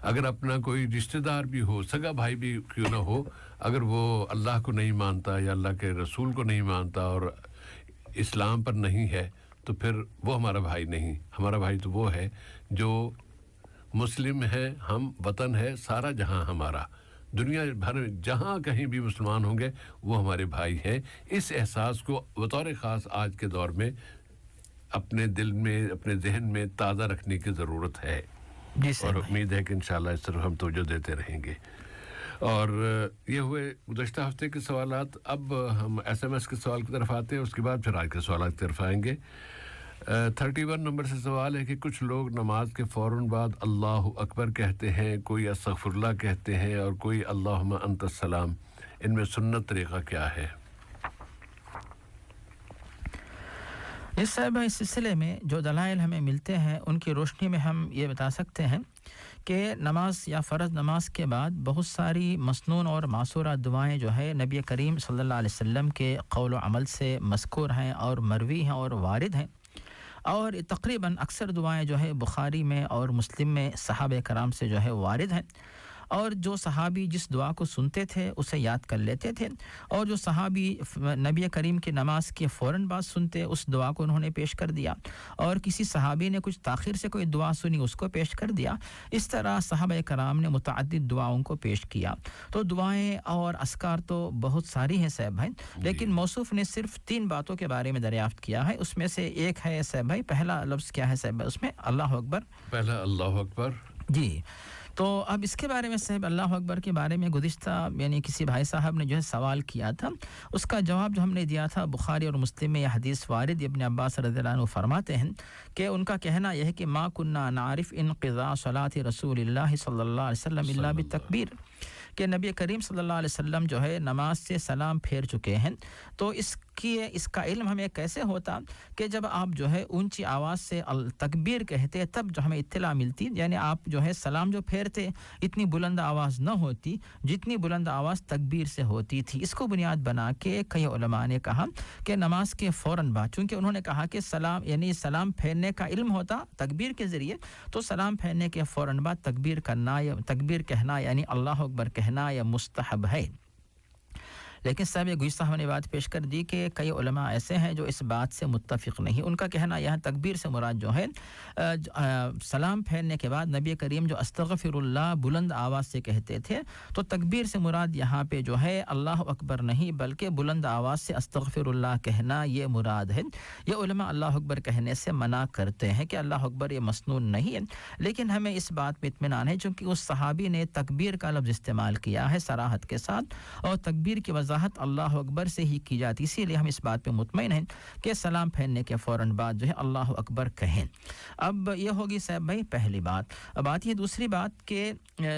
अगर अपना कोई रिश्तेदार भी हो सगा भाई भी क्यों ना हो अगर वो अल्लाह को नहीं मानता या अल्लाह के रसूल को नहीं मानता और इस्लाम पर नहीं है तो फिर वो हमारा भाई नहीं हमारा भाई तो वो है जो मुस्लिम है हम वतन है सारा जहां हमारा दुनिया भर में जहां कहीं भी मुसलमान होंगे वो हमारे भाई हैं इस एहसास को बतौर ख़ास आज के दौर में अपने दिल में अपने जहन में ताज़ा रखने की ज़रूरत है और उम्मीद है कि इंशाल्लाह इस तरफ हम तवज्जो देते रहेंगे और ये हुए गुज़श्ता हफ्ते के सवालात अब हम एसएमएस के सवाल की तरफ आते हैं उसके बाद फिर आज के सवालात की तरफ आएंगे 31 नंबर से सवाल है कि कुछ लोग नमाज के फ़ौरन बाद अल्लाहु अकबर कहते हैं कोई अस्तग़फिरुल्लाह कहते हैं और कोई अल्लाहुम्मा अंतस सलाम इनमें सुन्नत तरीक़ा क्या है इस सिलसिले में जो दलाइल हमें मिलते हैं उनकी रोशनी में हम ये बता सकते हैं कि नमाज या फ़र्ज़ नमाज के बाद बहुत सारी मसनून और मासूरा दुआएं जो है नबी करीम सल्लल्लाहु अलैहि वसल्लम के क़ौल व अमल से मज़कूर हैं और मरवी हैं और वारिद हैं और तकरीबन अक्सर दुआएं जो है बुखारी में और मुस्लिम में सहाबे कराम से जो है वारिद हैं और जो सहाबी जिस दुआ को सुनते थे उसे याद कर लेते थे और जो सहाबी नबी करीम की नमाज के फ़ौरन बाद सुनते उस दुआ को उन्होंने पेश कर दिया और किसी सहाबी ने कुछ ताख़िर से कोई दुआ सुनी उसको पेश कर दिया इस तरह सहाबा कराम ने मुतअद्दिद दुआओं को पेश किया तो दुआएं और अस्कार तो बहुत सारी हैं साहब भाई लेकिन मौसूफ़ ने सिर्फ 3 बातों के बारे में दरियाफ़्त किया है उसमें से एक है साहब भाई पहला लफ्ज़ क्या है साहब भाई उसमें अल्लाहु अकबर पहला अल्लाहु अकबर जी तो अब इसके बारे में साहब अल्लाह अकबर के बारे में गुज़िश्ता यानी किसी भाई साहब ने जो है सवाल किया था उसका जवाब जो हमने दिया था बुखारी और मुस्लिम में यह हदीस वारिद इब्न अब्बास रज़ियल्लाहु अन्हु फरमाते हैं कि उनका कहना यह है कि मा कुन्ना नारिफ इनक़िज़ा सलाति रसूलिल्लाह सल्लल्लाहु अलैहि वसल्लम इल्ला बितकबीर कि नबी करीम सल्लल्लाहु अलैहि वसल्लम जो है नमाज से सलाम फेर चुके हैं तो इसका इल्म हमें कैसे होता कि जब आप जो है ऊंची आवाज़ से तकबीर कहते तब जो हमें इत्तला मिलती यानी आप जो है सलाम जो फेरते इतनी बुलंद आवाज़ न होती जितनी बुलंद आवाज़ तकबीर से होती थी इसको बुनियाद बना के कई उलमा ने कहा कि नमाज के फ़ौरन बाद चूँकि उन्होंने कहा कि सलाम यानी सलाम फेरने का इल्म होता तकबीर के ज़रिए तो सलाम फेरने के फ़ौरन बाद तकबीर करना या तकबीर कहना यानी अल्लाह अकबर कहना या मुस्तहब है لیکن صاحب یہ گزشتہ ہم نے بات پیش کر دی کہ کئی علماء ایسے ہیں جو اس بات سے متفق نہیں. ان کا کہنا یہاں تکبیر سے مراد جو ہے سلام پھیرنے کے بعد نبی کریم جو استغفر اللہ بلند آواز سے کہتے تھے, تو تکبیر سے مراد یہاں پہ جو ہے اللہ اکبر نہیں بلکہ بلند آواز سے استغفر اللہ کہنا یہ مراد ہے. یہ علماء اللہ اکبر کہنے سے منع کرتے ہیں کہ اللہ اکبر یہ مسنون نہیں ہے, لیکن ہمیں اس بات پہ اطمینان ہے چونکہ اس صحابی نے تکبیر کا لفظ استعمال کیا ہے صراحت کے ساتھ, اور تکبیر کی وضاحت اللہ اکبر سے ہی کی جاتی, اسی لیے ہم اس بات پہ مطمئن ہیں کہ سلام پھیرنے کے فوراً بعد جو ہے اللہ اکبر کہیں. اب یہ ہوگی صاحب بھائی پہلی بات. اب آتی ہے دوسری بات کہ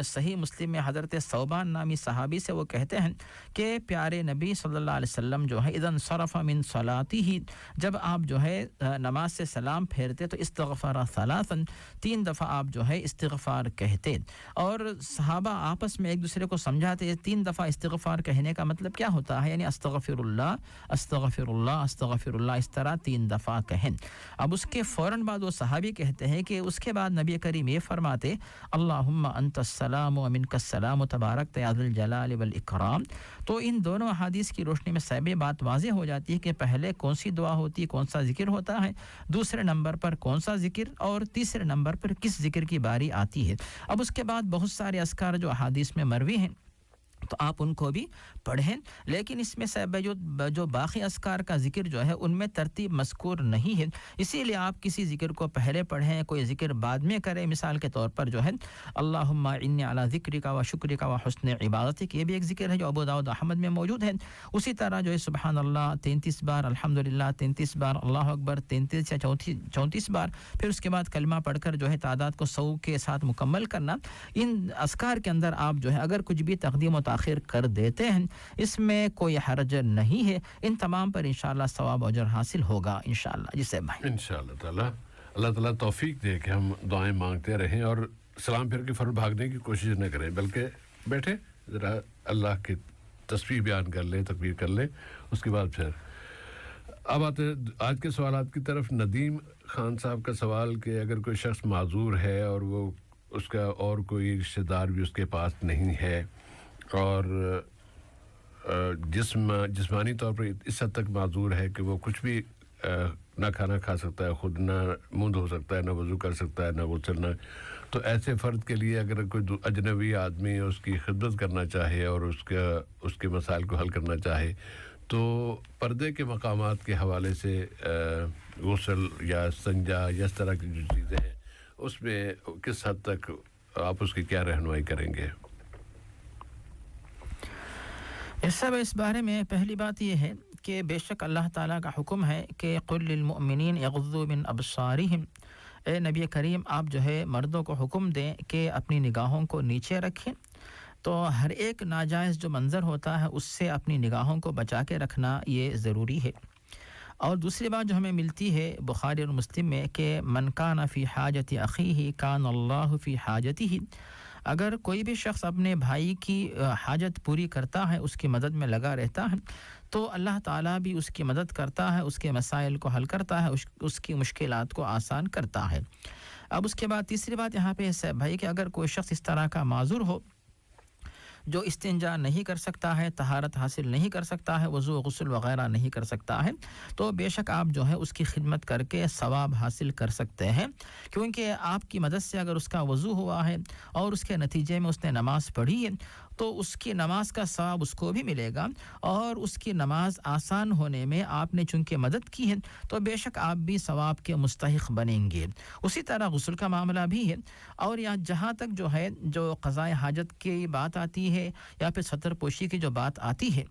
صحیح مسلم میں حضرت ثوبان نامی صحابی سے وہ کہتے ہیں کہ پیارے نبی صلی اللہ علیہ وسلم جو ہے اذا انصرف من صلاته, جب آپ جو ہے نماز سے سلام پھیرتے تو استغفار ثلاثا, 3 دفعہ آپ جو ہے استغفار کہتے, اور صحابہ آپس میں ایک دوسرے کو سمجھاتے 3 دفعہ استغفار کہنے کا مطلب کیا ہوتا ہے, یعنی استغفر اللہ استغفر اللہ استغفر اللہ, اس طرح 3 دفعہ کہیں. اب اس کے فوراً بعد وہ صحابی کہتے ہیں کہ اس کے بعد نبی کریم یہ فرماتے اللہم انت السلام و منک السلام تبارک یا ذی الجلال والاکرام. تو ان دونوں احادیث کی روشنی میں صاحب بات واضح ہو جاتی ہے کہ پہلے کون سی دعا ہوتی ہے, کون سا ذکر ہوتا ہے, دوسرے نمبر پر کون سا ذکر, اور تیسرے نمبر پر کس ذکر کی باری آتی ہے. اب اس کے بعد بہت سارے اذکار جو احادیث میں مروی ہیں تو آپ ان کو بھی پڑھیں, لیکن اس میں صاحب جو باقی اذکار کا ذکر جو ہے ان میں ترتیب مذکور نہیں ہے, اسی لیے آپ کسی ذکر کو پہلے پڑھیں, کوئی ذکر بعد میں کریں. مثال کے طور پر جو ہے اللہم انی علی ذکرک و شکرک و حسن عبادتک, یہ بھی ایک ذکر ہے جو ابو داؤد احمد میں موجود ہے. اسی طرح جو ہے سبحان اللہ 33 بار, الحمدللہ 33 بار, اللہ اکبر 33 یا 34 بار, پھر اس کے بعد کلمہ پڑھ کر جو ہے تعداد کو 100 کے ساتھ مکمل کرنا. ان اذکار کے اندر آپ جو ہے اگر کچھ بھی تقدیم و تاخیر کر دیتے ہیں اس میں کوئی حرج نہیں ہے, ان تمام پر انشاءاللہ ثواب و اجر حاصل ہوگا انشاءاللہ. جی صاحب بھائی انشاءاللہ تعالی اللہ تعالیٰ توفیق دے کہ ہم دعائیں مانگتے رہیں اور سلام پھر کے فوراً بھاگنے کی کوشش نہ کریں, بلکہ بیٹھے ذرا اللہ کی تسبیح بیان کر لیں, تکبیر کر لیں, اس کے بعد پھر. اب آتے آج کے سوالات کی طرف. ندیم خان صاحب کا سوال کہ اگر کوئی شخص معذور ہے اور وہ اس کا اور کوئی رشتہ دار بھی اس کے پاس نہیں ہے اور جسمانی طور پر اس حد تک معذور ہے کہ وہ کچھ بھی نہ کھانا کھا سکتا ہے, خود نہ منہ دھو سکتا ہے, نہ وضو کر سکتا ہے, نہ غسل, نہ, تو ایسے فرد کے لیے اگر کوئی اجنبی آدمی اس کی خدمت کرنا چاہے اور اس کے مسائل کو حل کرنا چاہے تو پردے کے مقامات کے حوالے سے غسل یا استنجا یا اس طرح کی جو چیزیں ہیں اس میں کس حد تک آپ اس کی کیا رہنمائی کریں گے؟ اس بارے میں پہلی بات یہ ہے کہ بے شک اللہ تعالیٰ کا حکم ہے کہ قل للمؤمنین یغضوا من ابصارہم, اے نبی کریم آپ جو ہے مردوں کو حکم دیں کہ اپنی نگاہوں کو نیچے رکھیں. تو ہر ایک ناجائز جو منظر ہوتا ہے اس سے اپنی نگاہوں کو بچا کے رکھنا یہ ضروری ہے. اور دوسری بات جو ہمیں ملتی ہے بخاری اور مسلم میں کہ من کان فی حاجت اخیہ کان اللہ فی حاجتہ, اگر کوئی بھی شخص اپنے بھائی کی حاجت پوری کرتا ہے, اس کی مدد میں لگا رہتا ہے, تو اللہ تعالیٰ بھی اس کی مدد کرتا ہے, اس کے مسائل کو حل کرتا ہے, اس کی مشکلات کو آسان کرتا ہے. اب اس کے بعد تیسری بات یہاں پہ ہے بھائی کہ اگر کوئی شخص اس طرح کا معذور ہو جو استنجا نہیں کر سکتا ہے, طہارت حاصل نہیں کر سکتا ہے, وضو غسل وغیرہ نہیں کر سکتا ہے, تو بے شک آپ جو ہے اس کی خدمت کر کے ثواب حاصل کر سکتے ہیں, کیونکہ آپ کی مدد سے اگر اس کا وضو ہوا ہے اور اس کے نتیجے میں اس نے نماز پڑھی ہے تو اس کی نماز کا ثواب اس کو بھی ملے گا, اور اس کی نماز آسان ہونے میں آپ نے چونکہ مدد کی ہے تو بے شک آپ بھی ثواب کے مستحق بنیں گے. اسی طرح غسل کا معاملہ بھی ہے. اور یہاں جہاں تک جو ہے جو قضاء حاجت کی بات آتی ہے یا پھر ستر پوشی کی جو بات آتی ہے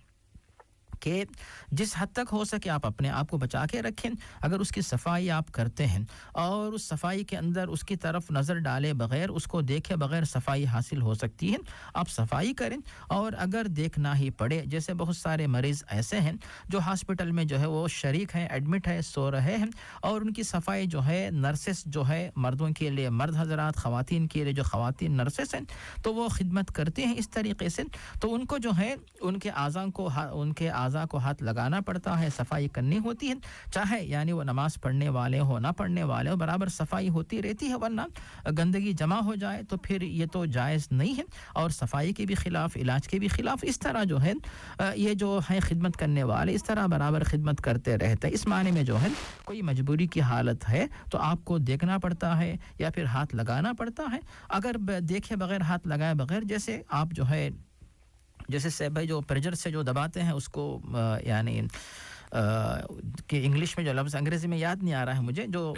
کہ جس حد تک ہو سکے آپ اپنے آپ کو بچا کے رکھیں. اگر اس کی صفائی آپ کرتے ہیں اور اس صفائی کے اندر اس کی طرف نظر ڈالے بغیر, اس کو دیکھے بغیر صفائی حاصل ہو سکتی ہے, آپ صفائی کریں. اور اگر دیکھنا ہی پڑے, جیسے بہت سارے مریض ایسے ہیں جو ہاسپٹل میں جو ہے وہ شریک ہیں, ایڈمٹ ہے, سو رہے ہیں, اور ان کی صفائی جو ہے نرسز جو ہے مردوں کے لیے مرد حضرات, خواتین کے لیے جو خواتین نرسز ہیں تو وہ خدمت کرتے ہیں اس طریقے سے. تو ان کو جو ہے ان کے اعضاء अज़ा को हाथ लगाना पड़ता है, सफाई करनी होती है, चाहे यानी वो नमाज पढ़ने वाले हो ना पढ़ने वाले हो, बराबर सफाई होती रहती है, वरना गंदगी जमा हो जाए तो फिर ये तो जायज़ नहीं है और सफाई के भी खिलाफ, इलाज के भी खिलाफ। इस तरह जो है ये जो है खिदमत करने वाले इस तरह बराबर खिदमत करते रहते हैं। इस माने में जो है कोई मजबूरी की हालत है तो आपको देखना पड़ता है या फिर हाथ लगाना पड़ता है। अगर देखे बगैर, हाथ लगाए बगैर, जैसे आप जो है जैसे सैब भाई जो प्रेशर से जो दबाते हैं उसको यानी कि इंग्लिश में जो लफ्ज़ अंग्रेजी में याद नहीं आ रहा है मुझे, जो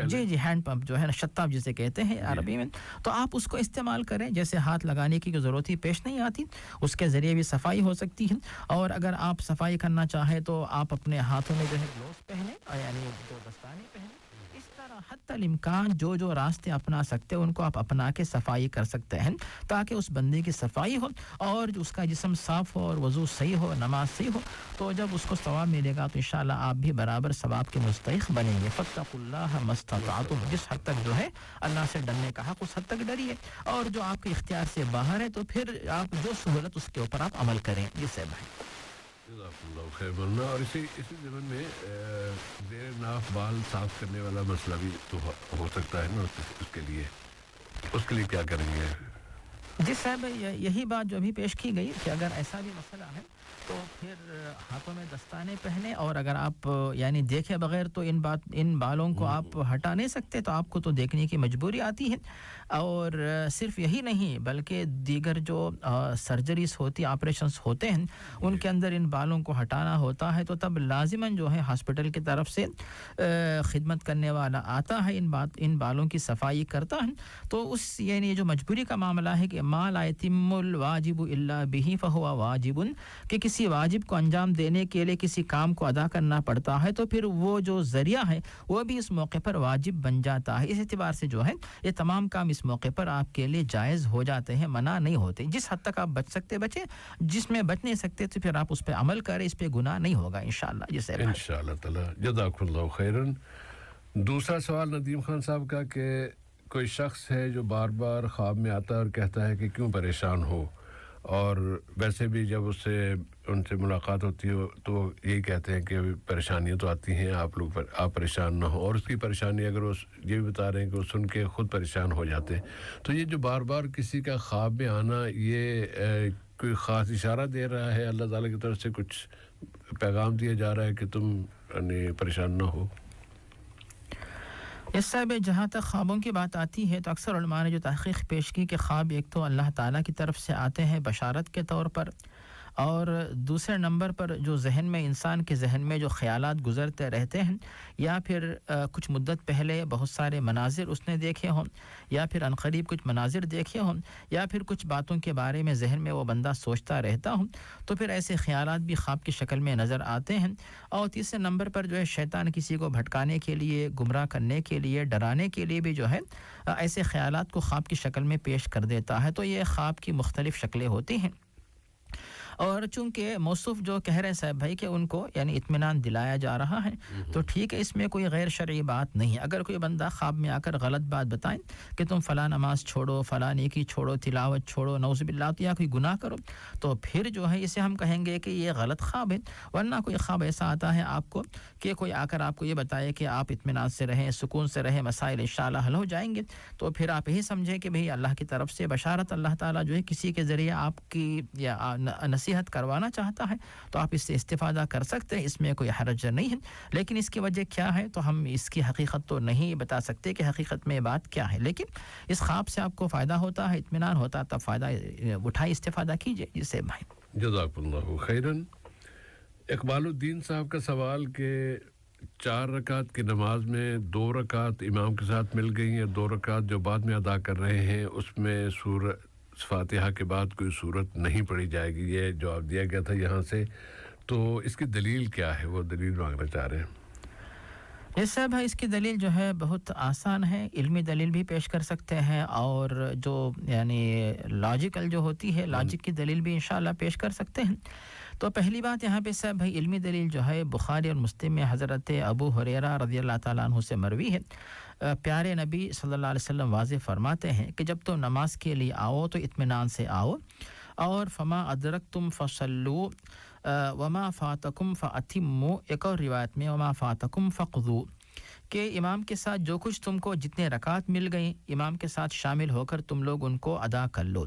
जी हैंड पंप जो है ना, शत्ताब जिसे कहते हैं अरबी में, तो आप उसको इस्तेमाल करें। जैसे हाथ लगाने की ज़रूरत ही पेश नहीं आती, उसके ज़रिए भी सफाई हो सकती है। और अगर आप सफाई करना चाहें तो आप अपने हाथों में जो है ग्लोव्स पहने, यानी जो दस्ताने पहने। इस तरह हत्तल इम्कान जो जो रास्ते अपना सकते हैं उनको आप अपना के सफाई कर सकते हैं, ताकि उस बंदे की सफाई हो और उसका जिस्म साफ़ हो और वज़ू सही हो, नमाज सही हो। तो जब उसको सवाब मिलेगा तो इंशाअल्लाह आप भी बराबर सवाब के मुस्तहिक़ बनेंगे। फत्तकुल्लाह मस्तताअतुम, जिस हद तक जो है अल्लाह से डरने का हक़ उस हद तक डरिए, और जो आपके इख्तियार से बाहर है तो फिर आप जो सहूलत उसके ऊपर आप अमल करें। जी साहब भाई। और इसी ज़मीन में ज़ेर नाफ बाल साफ़ करने वाला मसला भी तो हो सकता है ना, उसके लिए क्या करेंगे? जी साहब, यही बात जो अभी पेश की गई कि अगर ऐसा भी मसला है तो फिर हाथों में दस्ताने पहने, और अगर आप यानी देखे बगैर तो इन बालों को आप हटा नहीं सकते, तो आपको तो देखने की मजबूरी आती है। और सिर्फ यही नहीं बल्कि दीगर जो सर्जरीज होती, ऑपरेशंस होते हैं, उनके अंदर इन बालों को हटाना होता है, तो तब लाजिमन जो है हॉस्पिटल की तरफ से खिदमत करने वाला आता है, इन बालों की सफाई करता है। तो उस यानी जो मजबूरी का मामला है कि मा ला यतिम्मुल वाजिबु इल्ला बिही फहुवा वाजिबुन, कि किसी वाजिब को अंजाम देने के लिए किसी काम को अदा करना पड़ता है तो फिर वो जो ज़रिया है वो भी इस मौके पर वाजिब बन जाता है। इस एतबार से जो है ये तमाम काम इस मौके पर आपके लिए जायज़ हो जाते हैं, मना नहीं होते। जिस हद तक आप बच सकते बचें, जिसमें बच नहीं सकते तो फिर आप उस पर अमल करें, इस पर गुनाह नहीं होगा इंशाअल्लाह। जिसे इंशाअल्लाह ताला जज़ाकुल्लाह खैरन। दूसरा सवाल नदीम खान साहब का कि कोई शख्स है जो बार बार ख्वाब में आता है और कहता है कि क्यों परेशान हो, और वैसे भी जब उनसे मुलाकात होती है तो यही कहते हैं कि परेशानियां तो आती हैं, आप परेशान ना हो, और उसकी परेशानी अगर वो ये भी बता रहे हैं कि वो सुन के खुद परेशान हो जाते हैं। तो ये जो बार बार किसी का ख्वाब में आना, ये कोई ख़ास इशारा दे रहा है, अल्लाह ताला की तरफ से कुछ पैगाम दिया जा रहा है कि तुम परेशान ना हो? इस साहब जहाँ तक ख्वाबों की बात आती है तो अक्सर उलमा ने जो तहक़ीक़ पेश की कि ख्वाब एक तो अल्लाह ताला की तरफ से आते हैं बशारत के तौर पर, और दूसरे नंबर पर जो जहन में, इंसान के जहन में जो ख़यालात गुज़रते रहते हैं, या फिर कुछ मुद्दत पहले बहुत सारे मनाजिर उसने देखे हों, या फिर अनक़रीब कुछ मनाजिर देखे हों, या फिर कुछ बातों के बारे में जहन में वो बंदा सोचता रहता हो, तो फिर ऐसे ख़यालात भी ख्वाब की शक्ल में नज़र आते हैं। और तीसरे नंबर पर जो है शैतान किसी को भटकाने के लिए, गुमराह करने के लिए, डराने के लिए भी जो है ऐसे ख़यालात को ख्वाब की शक्ल में पेश कर देता है। तो ये ख्वाब की मुख्तलिफ़ शक्लें होती हैं, और चूंकि मौसूफ जो कह रहे हैं साहब भाई कि उनको यानी इत्मीनान दिलाया जा रहा है, तो ठीक है, इसमें कोई गैर शरई बात नहीं है। अगर कोई बंदा ख्वाब में आकर गलत बात बताएं कि तुम फ़लाँ नमाज छोड़ो, फ़लाँ नेकी छोड़ो, तिलावत छोड़ो, नौज़ुबिल्लाह, या कोई गुनाह करो, तो फिर जो है इसे हम कहेंगे कि ये गलत ख्वाब है। वरना कोई ख्वाब ऐसा आता है आपको कि कोई आकर आपको ये बताए कि आप इत्मीनान से रहें, सुकून से रहें, मसाइल इंशाअल्लाह हल हो जाएंगे, तो फिर आप यही समझें कि भाई अल्लाह की तरफ से बशारत, अल्लाह ताला जो है किसी के ज़रिए आपकी या नसीहत करवाना चाहता है, तो आप इससे इस्तिफादा कर सकते हैं, इसमें कोई हरज नहीं है। लेकिन इसकी वजह क्या है तो हम इसकी हकीकत तो नहीं बता सकते कि हकीकत में बात क्या है, लेकिन इस ख्वाब से आपको फ़ायदा होता है, इत्मीनान होता है, तब फ़ायदा उठाए, इस्तिफादा कीजिए। जिससे भाई जज़ाकुल्लाहु खैरन। इकबालुद्दीन साहब का सवाल के 4 रकात की नमाज में 2 रकात इमाम के साथ मिल गई हैं, 2 रकात जो बाद में अदा कर रहे हैं उसमें सूरत फातिहा के बाद कोई सूरत नहीं पढ़ी जाएगी, ये जवाब दिया गया था यहाँ से। तो इसकी दलील क्या है, वो दलील मांगना चाह रहे हैं। यस साहब, इसकी दलील जो है बहुत आसान है, इल्मी दलील भी पेश कर सकते हैं, और जो यानी लॉजिकल जो होती है, लॉजिक की दलील भी इंशाअल्लाह पेश कर सकते हैं। तो पहली बात यहाँ पे साहब भाई इल्मी दलील जो है बुखारी और मुस्लिम में हज़रत अबू हुरैरा रज़ियल्लाहु ताला अन्हु से मरवी है। प्यारे नबी सल्लल्लाहु अलैहि वसल्लम वाज़ेह फरमाते हैं कि जब तुम नमाज के लिए आओ तो इत्मीनान से आओ, اور فما ادرکتم فصلوا وما فاتکم فاتموا، ایک اور روایت میں وما فاتکم فقضوا، کہ امام کے ساتھ جو کچھ تم کو جتنے رکعت مل گئیں امام کے ساتھ شامل ہو کر تم لوگ ان کو ادا کر لو،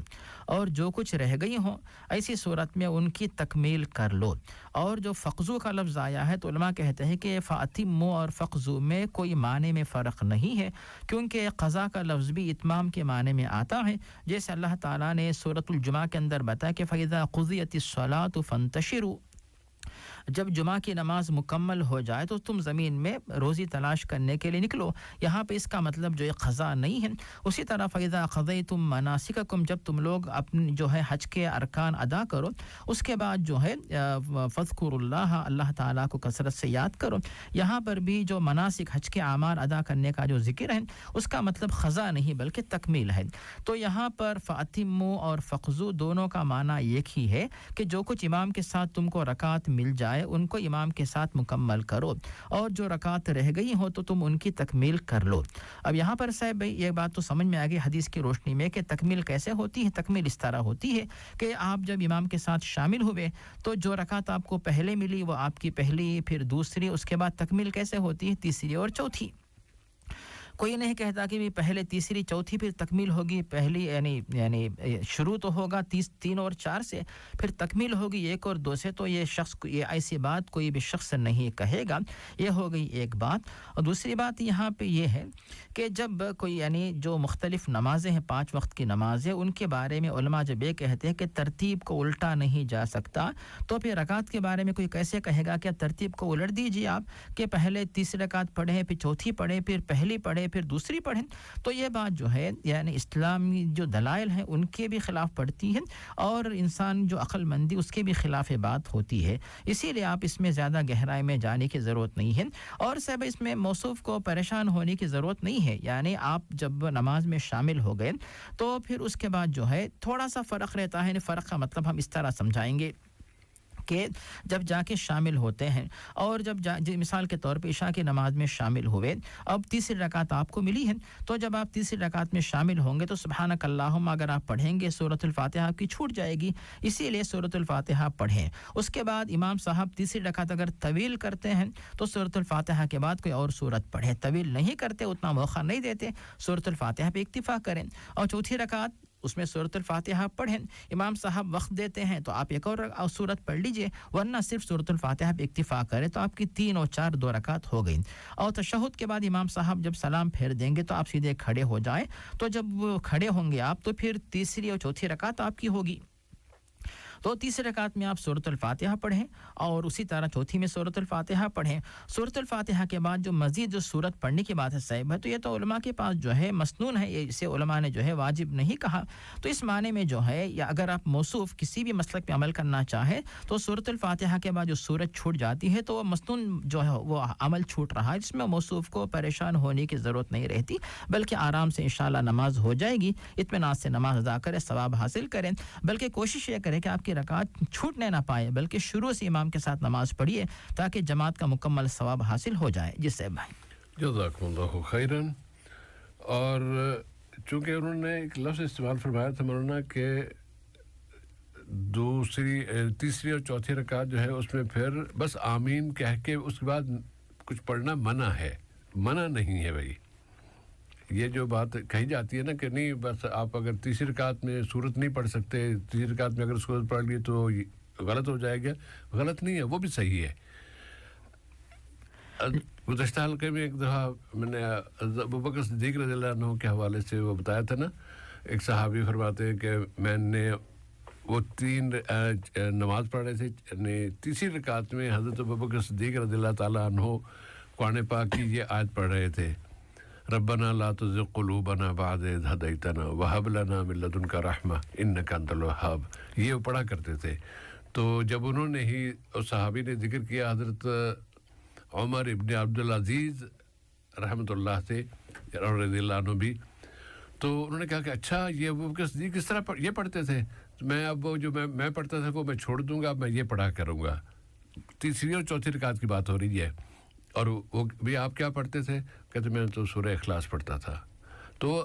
اور جو کچھ رہ گئی ہوں ایسی صورت میں ان کی تکمیل کر لو۔ اور جو فقضو کا لفظ آیا ہے تو علماء کہتے ہیں کہ فاتموا اور فقضو میں کوئی معنی میں فرق نہیں ہے، کیونکہ قضا کا لفظ بھی اتمام کے معنی میں آتا ہے، جیسے اللہ تعالیٰ نے سورۃ الجمعہ کے اندر بتایا کہ فَإِذَا قُضِيَتِ الصَّلَاةُ فَانتَشِرُوا، جب جمعہ کی نماز مکمل ہو جائے تو تم زمین میں روزی تلاش کرنے کے لیے نکلو۔ یہاں پہ اس کا مطلب جو ہے قضا نہیں ہے۔ اسی طرح فَإِذَا قَضَيْتُم مَنَاسِكَكُم، جب تم لوگ اپنے جو ہے حج کے ارکان ادا کرو، اس کے بعد جو ہے فَاذْكُرُوا اللَّهَ، اللہ تعالیٰ کو کثرت سے یاد کرو۔ یہاں پر بھی جو مناسک حج کے اعمال ادا کرنے کا جو ذکر ہے اس کا مطلب قضا نہیں بلکہ تکمیل ہے۔ تو یہاں پر فَأَتِمُّوا اور فَقْضُوا دونوں کا معنی ایک ہی ہے کہ جو کچھ امام کے ساتھ تم کو رکعت مل جائے ان کو امام کے ساتھ مکمل کرو، اور جو رکعت رہ گئی ہو تو تم ان کی تکمیل کر لو۔ اب یہاں پر صاحب بھائی یہ بات تو سمجھ میں آ گئی حدیث کی روشنی میں کہ تکمیل کیسے ہوتی ہے۔ تکمیل اس طرح ہوتی ہے کہ آپ جب امام کے ساتھ شامل ہوئے تو جو رکعت آپ کو پہلے ملی وہ آپ کی پہلی، پھر دوسری، اس کے بعد تکمیل کیسے ہوتی ہے؟ تیسری اور چوتھی۔ کوئی نہیں کہتا کہ بھی پہلے تیسری چوتھی پھر تکمیل ہوگی، پہلی یعنی شروع تو ہوگا 3 اور 4 سے، پھر تکمیل ہوگی 1 اور 2 سے، تو یہ شخص یہ ایسی بات کوئی بھی شخص نہیں کہے گا۔ یہ ہو گئی ایک بات۔ اور دوسری بات یہاں پہ یہ ہے کہ جب کوئی یعنی جو مختلف نمازیں ہیں 5 وقت کی نمازیں، ان کے بارے میں علماء جب یہ کہتے ہیں کہ ترتیب کو الٹا نہیں جا سکتا، تو پھر رکعت کے بارے میں کوئی کیسے کہے گا کہ ترتیب کو الٹ دیجیے آپ کہ پہلے تیسری رکعت پڑھیں، پھر چوتھی پڑھیں، پھر پہلی پڑھیں، پھر دوسری پڑھیں؟ تو یہ بات جو ہے یعنی اسلامی جو دلائل ہیں ان کے بھی خلاف پڑتی ہے، اور انسان جو عقل مندی اس کے بھی خلاف بات ہوتی ہے۔ اسی لیے آپ اس میں زیادہ گہرائی میں جانے کی ضرورت نہیں ہے، اور صاحب اس میں موصوف کو پریشان ہونے کی ضرورت نہیں ہے۔ یعنی آپ جب نماز میں شامل ہو گئے تو پھر اس کے بعد جو ہے تھوڑا سا فرق رہتا ہے۔ فرق کا مطلب ہم اس طرح سمجھائیں گے کہ جب جا کے شامل ہوتے ہیں، اور جب مثال کے طور پہ عشاء کی نماز میں شامل ہوئے، اب تیسری رکعت آپ کو ملی ہے، تو جب آپ تیسری رکعت میں شامل ہوں گے تو سبحانک اللہم اگر آپ پڑھیں گے سورۃ الفاتحہ آپ کی چھوٹ جائے گی، اسی لیے سورۃ الفاتحہ پڑھیں۔ اس کے بعد امام صاحب تیسری رکعت اگر طویل کرتے ہیں تو سورۃ الفاتحہ کے بعد کوئی اور سورت پڑھیں، طویل نہیں کرتے، اتنا موقع نہیں دیتے، سورۃ الفاتحہ پہ اکتفا کریں۔ اور چوتھی رکعت اس میں سورۃ الفاتحہ پڑھیں، امام صاحب وقت دیتے ہیں تو آپ ایک اور سورت پڑھ لیجئے، ورنہ صرف سورۃ الفاتحہ پہ اکتفا کریں تو آپ کی 3 اور 4 2 رکعت ہو گئی۔ اور تشہد کے بعد امام صاحب جب سلام پھیر دیں گے تو آپ سیدھے کھڑے ہو جائیں، تو جب وہ کھڑے ہوں گے آپ تو پھر تیسری اور چوتھی رکعت آپ کی ہوگی۔ تو تیسری رکعت میں آپ سورۃ الفاتحہ پڑھیں، اور اسی طرح چوتھی میں سورۃ الفاتحہ پڑھیں۔ سورۃ الفاتحہ کے بعد جو مزید جو سورت پڑھنے کی بات ہے صاحب ہے، تو یہ تو علماء کے پاس جو ہے مسنون ہے، اسے علماء نے جو ہے واجب نہیں کہا۔ تو اس معنی میں جو ہے، یا اگر آپ موصوف کسی بھی مسلک پہ عمل کرنا چاہیں تو سورۃ الفاتحہ کے بعد جو سورت چھوٹ جاتی ہے تو وہ مسنون جو ہے وہ عمل چھوٹ رہا ہے، جس میں موصوف کو پریشان ہونے کی ضرورت نہیں رہتی، بلکہ آرام سے انشاءاللہ نماز ہو جائے گی، اطمینان سے نماز ادا کریں، ثواب حاصل کریں۔ بلکہ کوشش یہ کریں کہ آپ کی رکعت چھوٹنے نہ پائے، بلکہ شروع سے امام کے ساتھ نماز پڑھیے تاکہ جماعت کا مکمل ثواب حاصل ہو جائے۔ جس سے بھائی جزاکم اللہ خیرن۔ اور چونکہ انہوں نے ایک لفظ استعمال فرمایا تھا مولانا کہ تیسری اور چوتھی رکعت جو ہے اس میں پھر بس آمین کہہ کے اس کے بعد کچھ پڑھنا منع ہے، منع نہیں ہے بھائی۔ یہ جو بات کہی جاتی ہے نا کہ نہیں بس آپ اگر تیسری رکعت میں سورت نہیں پڑھ سکتے، تیسری رکعت میں اگر سورت پڑھ لی تو غلط ہو جائے گا، غلط نہیں ہے، وہ بھی صحیح ہے۔ گزشتہ حلقے میں ایک دفعہ میں نے ابوبکر صدیق رضی اللہ عنہ کے حوالے سے وہ بتایا تھا نا، ایک صحابی فرماتے ہیں کہ میں نے وہ 3 نماز پڑھ رہے تھے، یعنی تیسری رکعت میں حضرت ابوبکر صدیق رضی اللہ تعالیٰ عنہ قرآن پاک کی یہ آیت پڑھ رہے تھے، ربنا لا تزغ قلوبنا بعد اذ ہدیتنا وہب لنا من لدنک رحمہ انک انت الوہاب، یہ وہ پڑھا کرتے تھے۔ تو جب انہوں نے ہی اس صحابی نے ذکر کیا حضرت عمر ابن عبدالعزیز رحمۃ اللہ سے اور رضی اللہ عنہ بھی، تو انہوں نے کہا کہ اچھا یہ ابو بکر صدیق کس طرح یہ پڑھتے تھے، میں اب وہ جو میں پڑھتا تھا وہ میں چھوڑ دوں گا، میں یہ پڑھا کروں گا۔ تیسری اور چوتھی رکعت کی بات ہو رہی ہے۔ اور وہ بھی آپ کیا پڑھتے تھے؟ کہتے میں تو سورہ اخلاص پڑھتا تھا۔ تو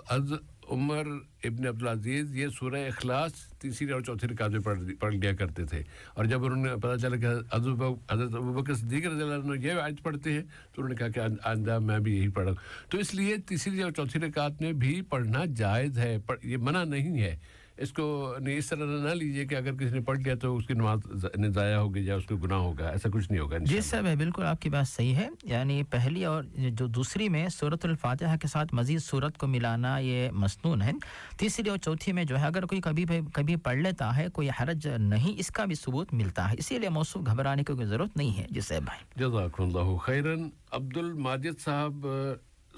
उमर इब्न अब्दुल अजीज ये सूरह इखलास तीसरी और चौथी रकात में पढ़ लिया करते थे और जब उन्होंने पता चला कि हज़रत अबू बकर सिद्दीक़ रज़ियल्लाहु अन्हु ये आयत पढ़ते हैं तो उन्होंने कहा कि आइंदा मैं भी यही पढ़ूं तो इसलिए तीसरी और चौथी रकात में भी पढ़ना जायज़ है ये मना नहीं है इसको नहीं इस तरह ना लीजिए कि अगर किसी ने पढ़ लिया तो उसकी नमाज ज़ाया होगी या उसको गुनाह होगा ऐसा कुछ नहीं होगा जी सर बिल्कुल आपकी बात सही है यानी पहली और जो दूसरी में सूरतुल फातिहा के साथ मज़ीद सूरत को मिलाना ये मसनून है तीसरी और चौथी में जो है अगर कोई कभी पढ़ लेता है कोई हरज नहीं इसका भी सबूत मिलता है इसीलिए मौसूफ घबराने की कोई ज़रूरत नहीं है जी साहब भाई जज़ाकुमुल्लाहु खैरन अब्दुल माजिद साहब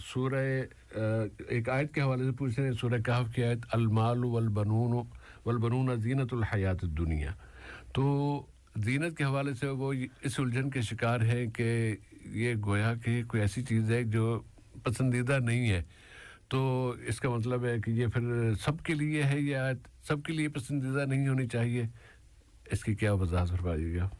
सूरह एक आयत के हवाले से पूछ रहे हैं सूरह कहफ की आयत अल माल वल बनून ज़ीनतुल हयात दुनिया तो ज़ीनत के हवाले से वो इस उलझन के शिकार हैं कि ये गोया कि कोई ऐसी चीज़ है जो पसंदीदा नहीं है तो इसका मतलब है कि ये फिर सबके लिए है या सबके लिए पसंदीदा नहीं होनी चाहिए इसकी क्या वजाहत फरमाइएगा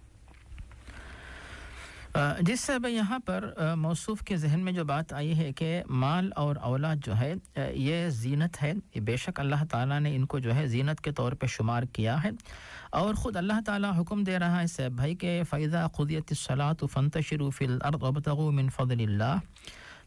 जिस सब यहाँ पर मौसूफ के जहन में जो बात आई है कि माल और औलाद जो है ये ज़ीनत है बेशक अल्लाह ताला ने इनको जो है ज़ीनत के तौर पे शुमार किया है और ख़ुद अल्लाह ताला हुक्म दे रहा है साहब भाई के फ़ैज़ा क़ुदियतिस्सलातु फ़ंतशिरू फ़िल अर्ज़ि वब्तग़ू मिन फ़ज़लिल्लाह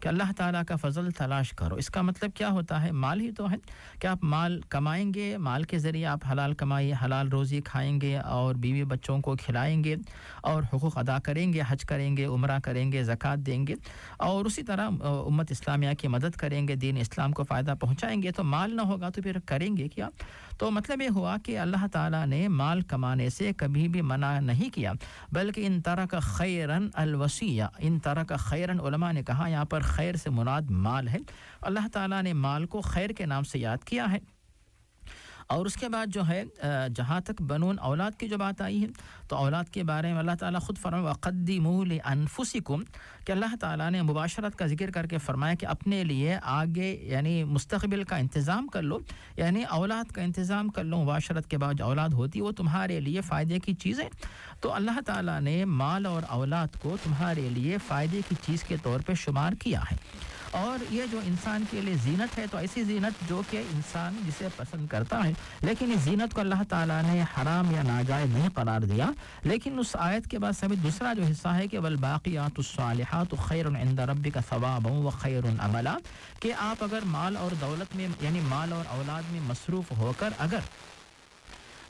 कि अल्लाह ताला का फ़ज़ल तलाश करो इसका मतलब क्या होता है माल ही तो है कि आप माल कमाएंगे माल के ज़रिए आप हलाल कमाई हलाल रोज़ी खाएंगे और बीवी बच्चों को खिलाएंगे और हुकूक़ अदा करेंगे हज करेंगे उम्रा करेंगे ज़कात देंगे और उसी तरह उम्मत इस्लामिया की मदद करेंगे दीन इस्लाम को फ़ायदा पहुँचाएंगे तो माल ना होगा तो फिर करेंगे क्या तो मतलब ये हुआ कि अल्लाह ताला ने माल कमाने से कभी भी मना नहीं किया बल्कि इन तरक खैरन अलवसिया इन तरक खैरन उलमा ने कहा यहाँ पर खैर से मुराद माल है अल्लाह ताला ने माल को खैर के नाम से याद किया है और उसके बाद जो है जहाँ तक बनून औलाद की जो बात आई है तो औलाद के बारे में अल्लाह ताला खुद फरमाया वक़द्दिमू लिअन्फुसिकुम कि अल्लाह ताला ने मुबाशरत का जिक्र करके फरमाया कि अपने लिए आगे यानी मुस्तक़बिल का इंतज़ाम कर लो यानी औलाद का इंतज़ाम कर लो मुबाशरत के बाद जो औलाद होती है वो तुम्हारे लिए फ़ायदे की चीज़ है तो अल्लाह ताला ने माल और औलाद को तुम्हारे लिए फ़ायदे की चीज़ के तौर पे शुमार किया है और ये जो इंसान के लिए ज़ीनत है तो ऐसी ज़ीनत जो कि इंसान जिसे पसंद करता है लेकिन इस ज़ीनत को अल्लाह ताला ने हराम या नाजायज़ नहीं करार दिया लेकिन उस आयत के बाद सभी दूसरा जो हिस्सा है कि वल बाक़ियातुस सालिहातु खैरुन इंद रब्बिका सवाबन व खैरुन अमला कि आप अगर माल और दौलत में यानी माल और औलाद में मसरूफ़ होकर अगर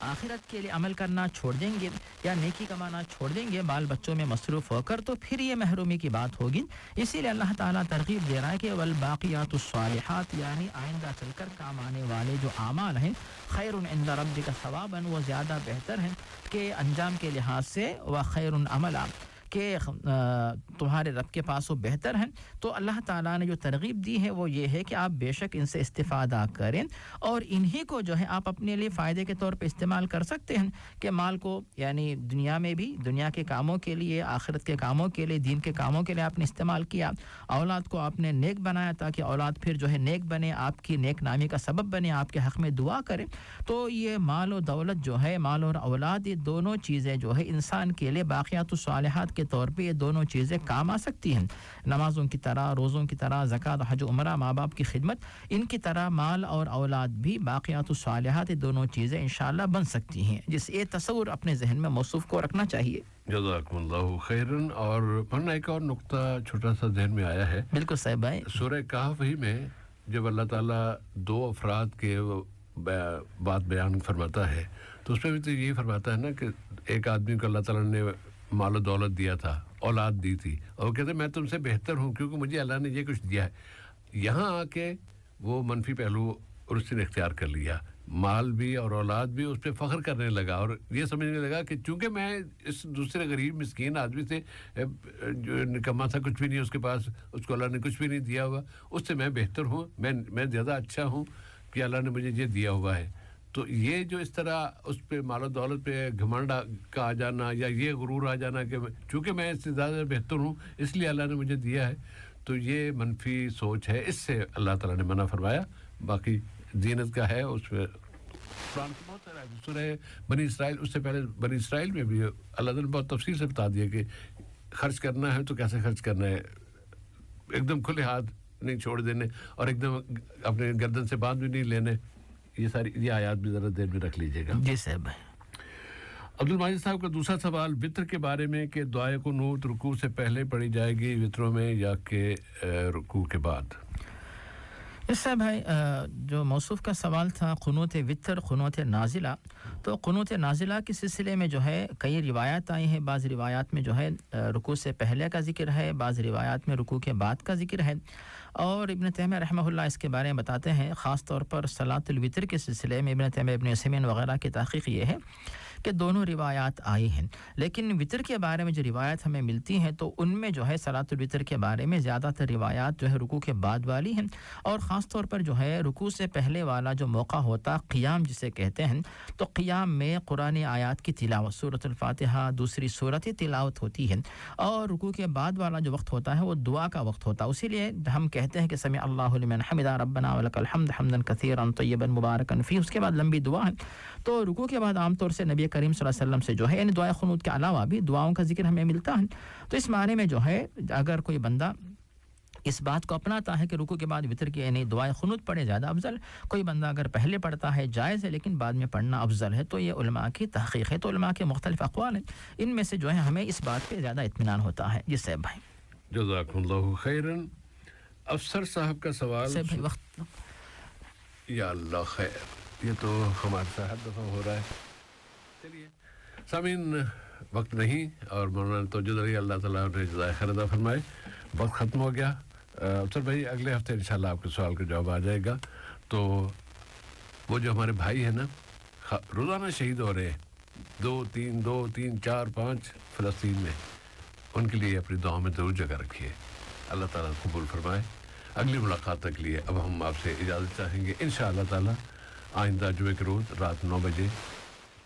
आखिरत के लिए अमल करना छोड़ देंगे या नेकी कमाना छोड़ देंगे बाल बच्चों में मसरूफ़ होकर तो फिर ये महरूमी की बात होगी इसीलिए अल्लाह ताला तरगीब दे रहा है कि वल बाक़ियातुस सालिहात यानी आइंदा चलकर काम आने वाले जो आमाल हैं खैरुन इंद रब्बिका सवाबन वो ज़्यादा बेहतर हैं कि अंजाम के लिहाज से व खैरुन अमला कि तुम्हारे रब के पास वो बेहतर हैं तो अल्लाह ताला ने जो तरगीब दी है वो ये है कि आप बेशक इनसे इस्तिफ़ादा करें और इन्हीं को जो है आप अपने लिए फ़ायदे के तौर पे इस्तेमाल कर सकते हैं कि माल को यानी दुनिया में भी दुनिया के कामों के लिए आखिरत के कामों के लिए दीन के कामों के लिए आपने इस्तेमाल किया औलाद को आपने नेक बनाया ताकि औलाद फिर जो है नेक बने आपकी नेक नामी का सबब बने आपके हक़ में दुआ करे तो ये माल और दौलत जो है माल और औलाद ये दोनों चीज़ें जो है इंसान के लिए बाक़ियातुस सालिहात के तौर पे ये दोनों चीज़ें काम आ सकती हैं नमाज़ों की तरह रोज़ों की तरह ज़कात हज उम्रा माँ बाप की खिदमत इनकी तरह माल और औलाद भी बाक़ियातुस सालिहात ये दोनों चीज़ें इंशाअल्लाह बन सकती हैं जिस ये तस्वुर अपने जहन में मौसूफ़ को रखना चाहिए जज़ाकुमुल्लाहु खैरन और पढ़ना एक और नुक्ता छोटा सा जहन में आया है बिल्कुल साहब भाई सूरह कहफ ही में जब अल्लाह ताला दो अफराद के बात बयान फरमाता है तो उसमें भी तो यही फरमाता है ना कि एक आदमी को अल्लाह ताला ने माल दौलत दिया था औलाद दी थी और कहते मैं तुमसे बेहतर हूँ क्योंकि मुझे अल्लाह ने ये कुछ दिया है यहाँ आके वो मनफी पहलू उसने इख्तियार कर लिया माल भी और औलाद भी उस पर फ़ख्र करने लगा और ये समझने लगा कि चूँकि मैं इस दूसरे गरीब मिस्कीन आदमी से जो निकम्मा था कुछ भी नहीं उसके पास उसको अल्लाह ने कुछ भी नहीं दिया हुआ उससे मैं बेहतर हूँ मैं ज़्यादा अच्छा हूँ कि अल्लाह ने मुझे ये दिया हुआ है तो ये जो इस तरह उस पे माल दौलत पे घमंड का आ जाना या ये गुरूर आ जाना कि चूँकि मैं इससे ज़्यादा बेहतर हूँ इसलिए अल्लाह ने मुझे दिया है तो ये मनफी सोच है इससे अल्लाह ताला ने मना फरमाया बाकी ज़ीनत का है उस पर कुरान में बहुत सारा है सूरह बनी इसराइल उससे पहले बनी इसराइल में भी अल्लाह ताला ने बहुत तफसील से बता दिया कि खर्च करना है तो कैसे खर्च करना है एकदम खुले हाथ नहीं छोड़ देने और एकदम अपने गर्दन से बांध भी नहीं लेने ये सारी ये आयत भी ज़रा देर में रख लीजिएगा जी साहब अब्दुल माजिद साहब का दूसरा सवाल वित्र के बारे में कि दुआए कुनूत रुकू से पहले पढ़ी जाएगी वित्रों में या कि रुकू के बाद इससे भाई जो मौसूफ का सवाल था कुनूत वित्र कुनूत नाजिला तो कुनूत नाजिला के सिलसिले में जो है कई रिवायात आई हैं बाज़ रिवायात में जो है रुकू से पहले का जिक्र है बाज़ रिवायात में रुकू के बाद का जिक्र है और इब्न तैमिया रहमहुल्लाह इसके बारे में बताते हैं ख़ास तौर पर सलातुल वित्र के सिलसिले में इब्न तैमिया इब्न उसैमीन वगैरह की तहक़ीक़ ये है कि दोनों रिवायात आई हैं लेकिन वित्र के बारे में जो रिवायत हमें मिलती हैं तो उनमें जो है सलातुल वित्र के बारे में ज़्यादातर रिवायात जो है रुकू के बाद वाली हैं और ख़ास तौर पर जो है रुकू से पहले वाला जो मौका होता क़ियाम जिसे कहते हैं तो क़ियाम में कुरानी आयात की तिलावत सूरतुल फातिहा दूसरी सूरत तिलावत होती है और रुकू के बाद वाला जो वक्त होता है वो दुआ का वक्त होता है इसीलिए हम कहते हैं कि समी अल्लाहु लिमन हमिदा रब्बना वलकल हम्द हम्दन कसीरन तय्यबन मुबारकन फी उसके बाद लंबी दुआ है तो रुकू के बाद आमतौर से नबी करीम सल्लल्लाहु अलैहि वसल्लम से जो है यानी दुआ खुनूत के अलावा भी दुआओं का जिक्र हमें मिलता है तो इस माने में जो है अगर कोई बंदा इस बात को अपनाता है कि रुकू के बाद वितर की यानी दुआ खुनूत पढ़े ज़्यादा अफजल कोई बंदा अगर पहले पढ़ता है जायज़ है लेकिन बाद में पढ़ना अफजल है तो ये उलमा की तहक़ीक़ है तो उलमा के मुख्तलिफ़ अक़वाल हैं इनमें से जो है हमें इस बात पे ज़्यादा इत्मीनान होता है जी साहब भाई जज़ाकुमुल्लाहु खैरन अफसर साहब का सवाल साहब भाई वक्त या अल्लाह खैर ये तो हमारे साथ हर दफ़ा हो रहा है चलिए सामीन वक्त नहीं और मौलाना तो जल्दी अल्लाह ताला ने जज़ाए खैर अता फरमाए वक्त ख़त्म हो गया अफसर भाई अगले हफ्ते इंशाल्लाह आपके सवाल का जवाब आ जाएगा तो वो जो हमारे भाई हैं ना रोज़ाना शहीद हो रहे हैं 2 3 4 5 फ़लस्तीन में उनके लिए अपनी दुआ में ज़रूर जगह रखिए अल्लाह ताला कबूल फरमाए अगली मुलाकात तक लिए अब हम आपसे इजाज़त चाहेंगे इंशाअल्लाह ताला आइंदा जुमे के रोज़ रात 9 बजे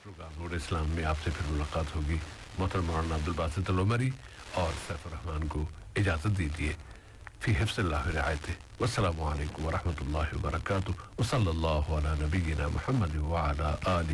प्रोग्राम नूर इस्लाम में आपसे फिर मुलाकात होगी मोहतरम मौलाना अब्दुल बासित अल उमरी और सैफुर रहमान को इजाज़त दीजिए फ़ी हिफ्ज़िल्लाह व रिआयतिही वस्सलामु अलैकुम व रहमतुल्लाहि व बरकातुहू व सल्लल्लाहु अला नबिय्यिना मुहम्मद व अला आलिहि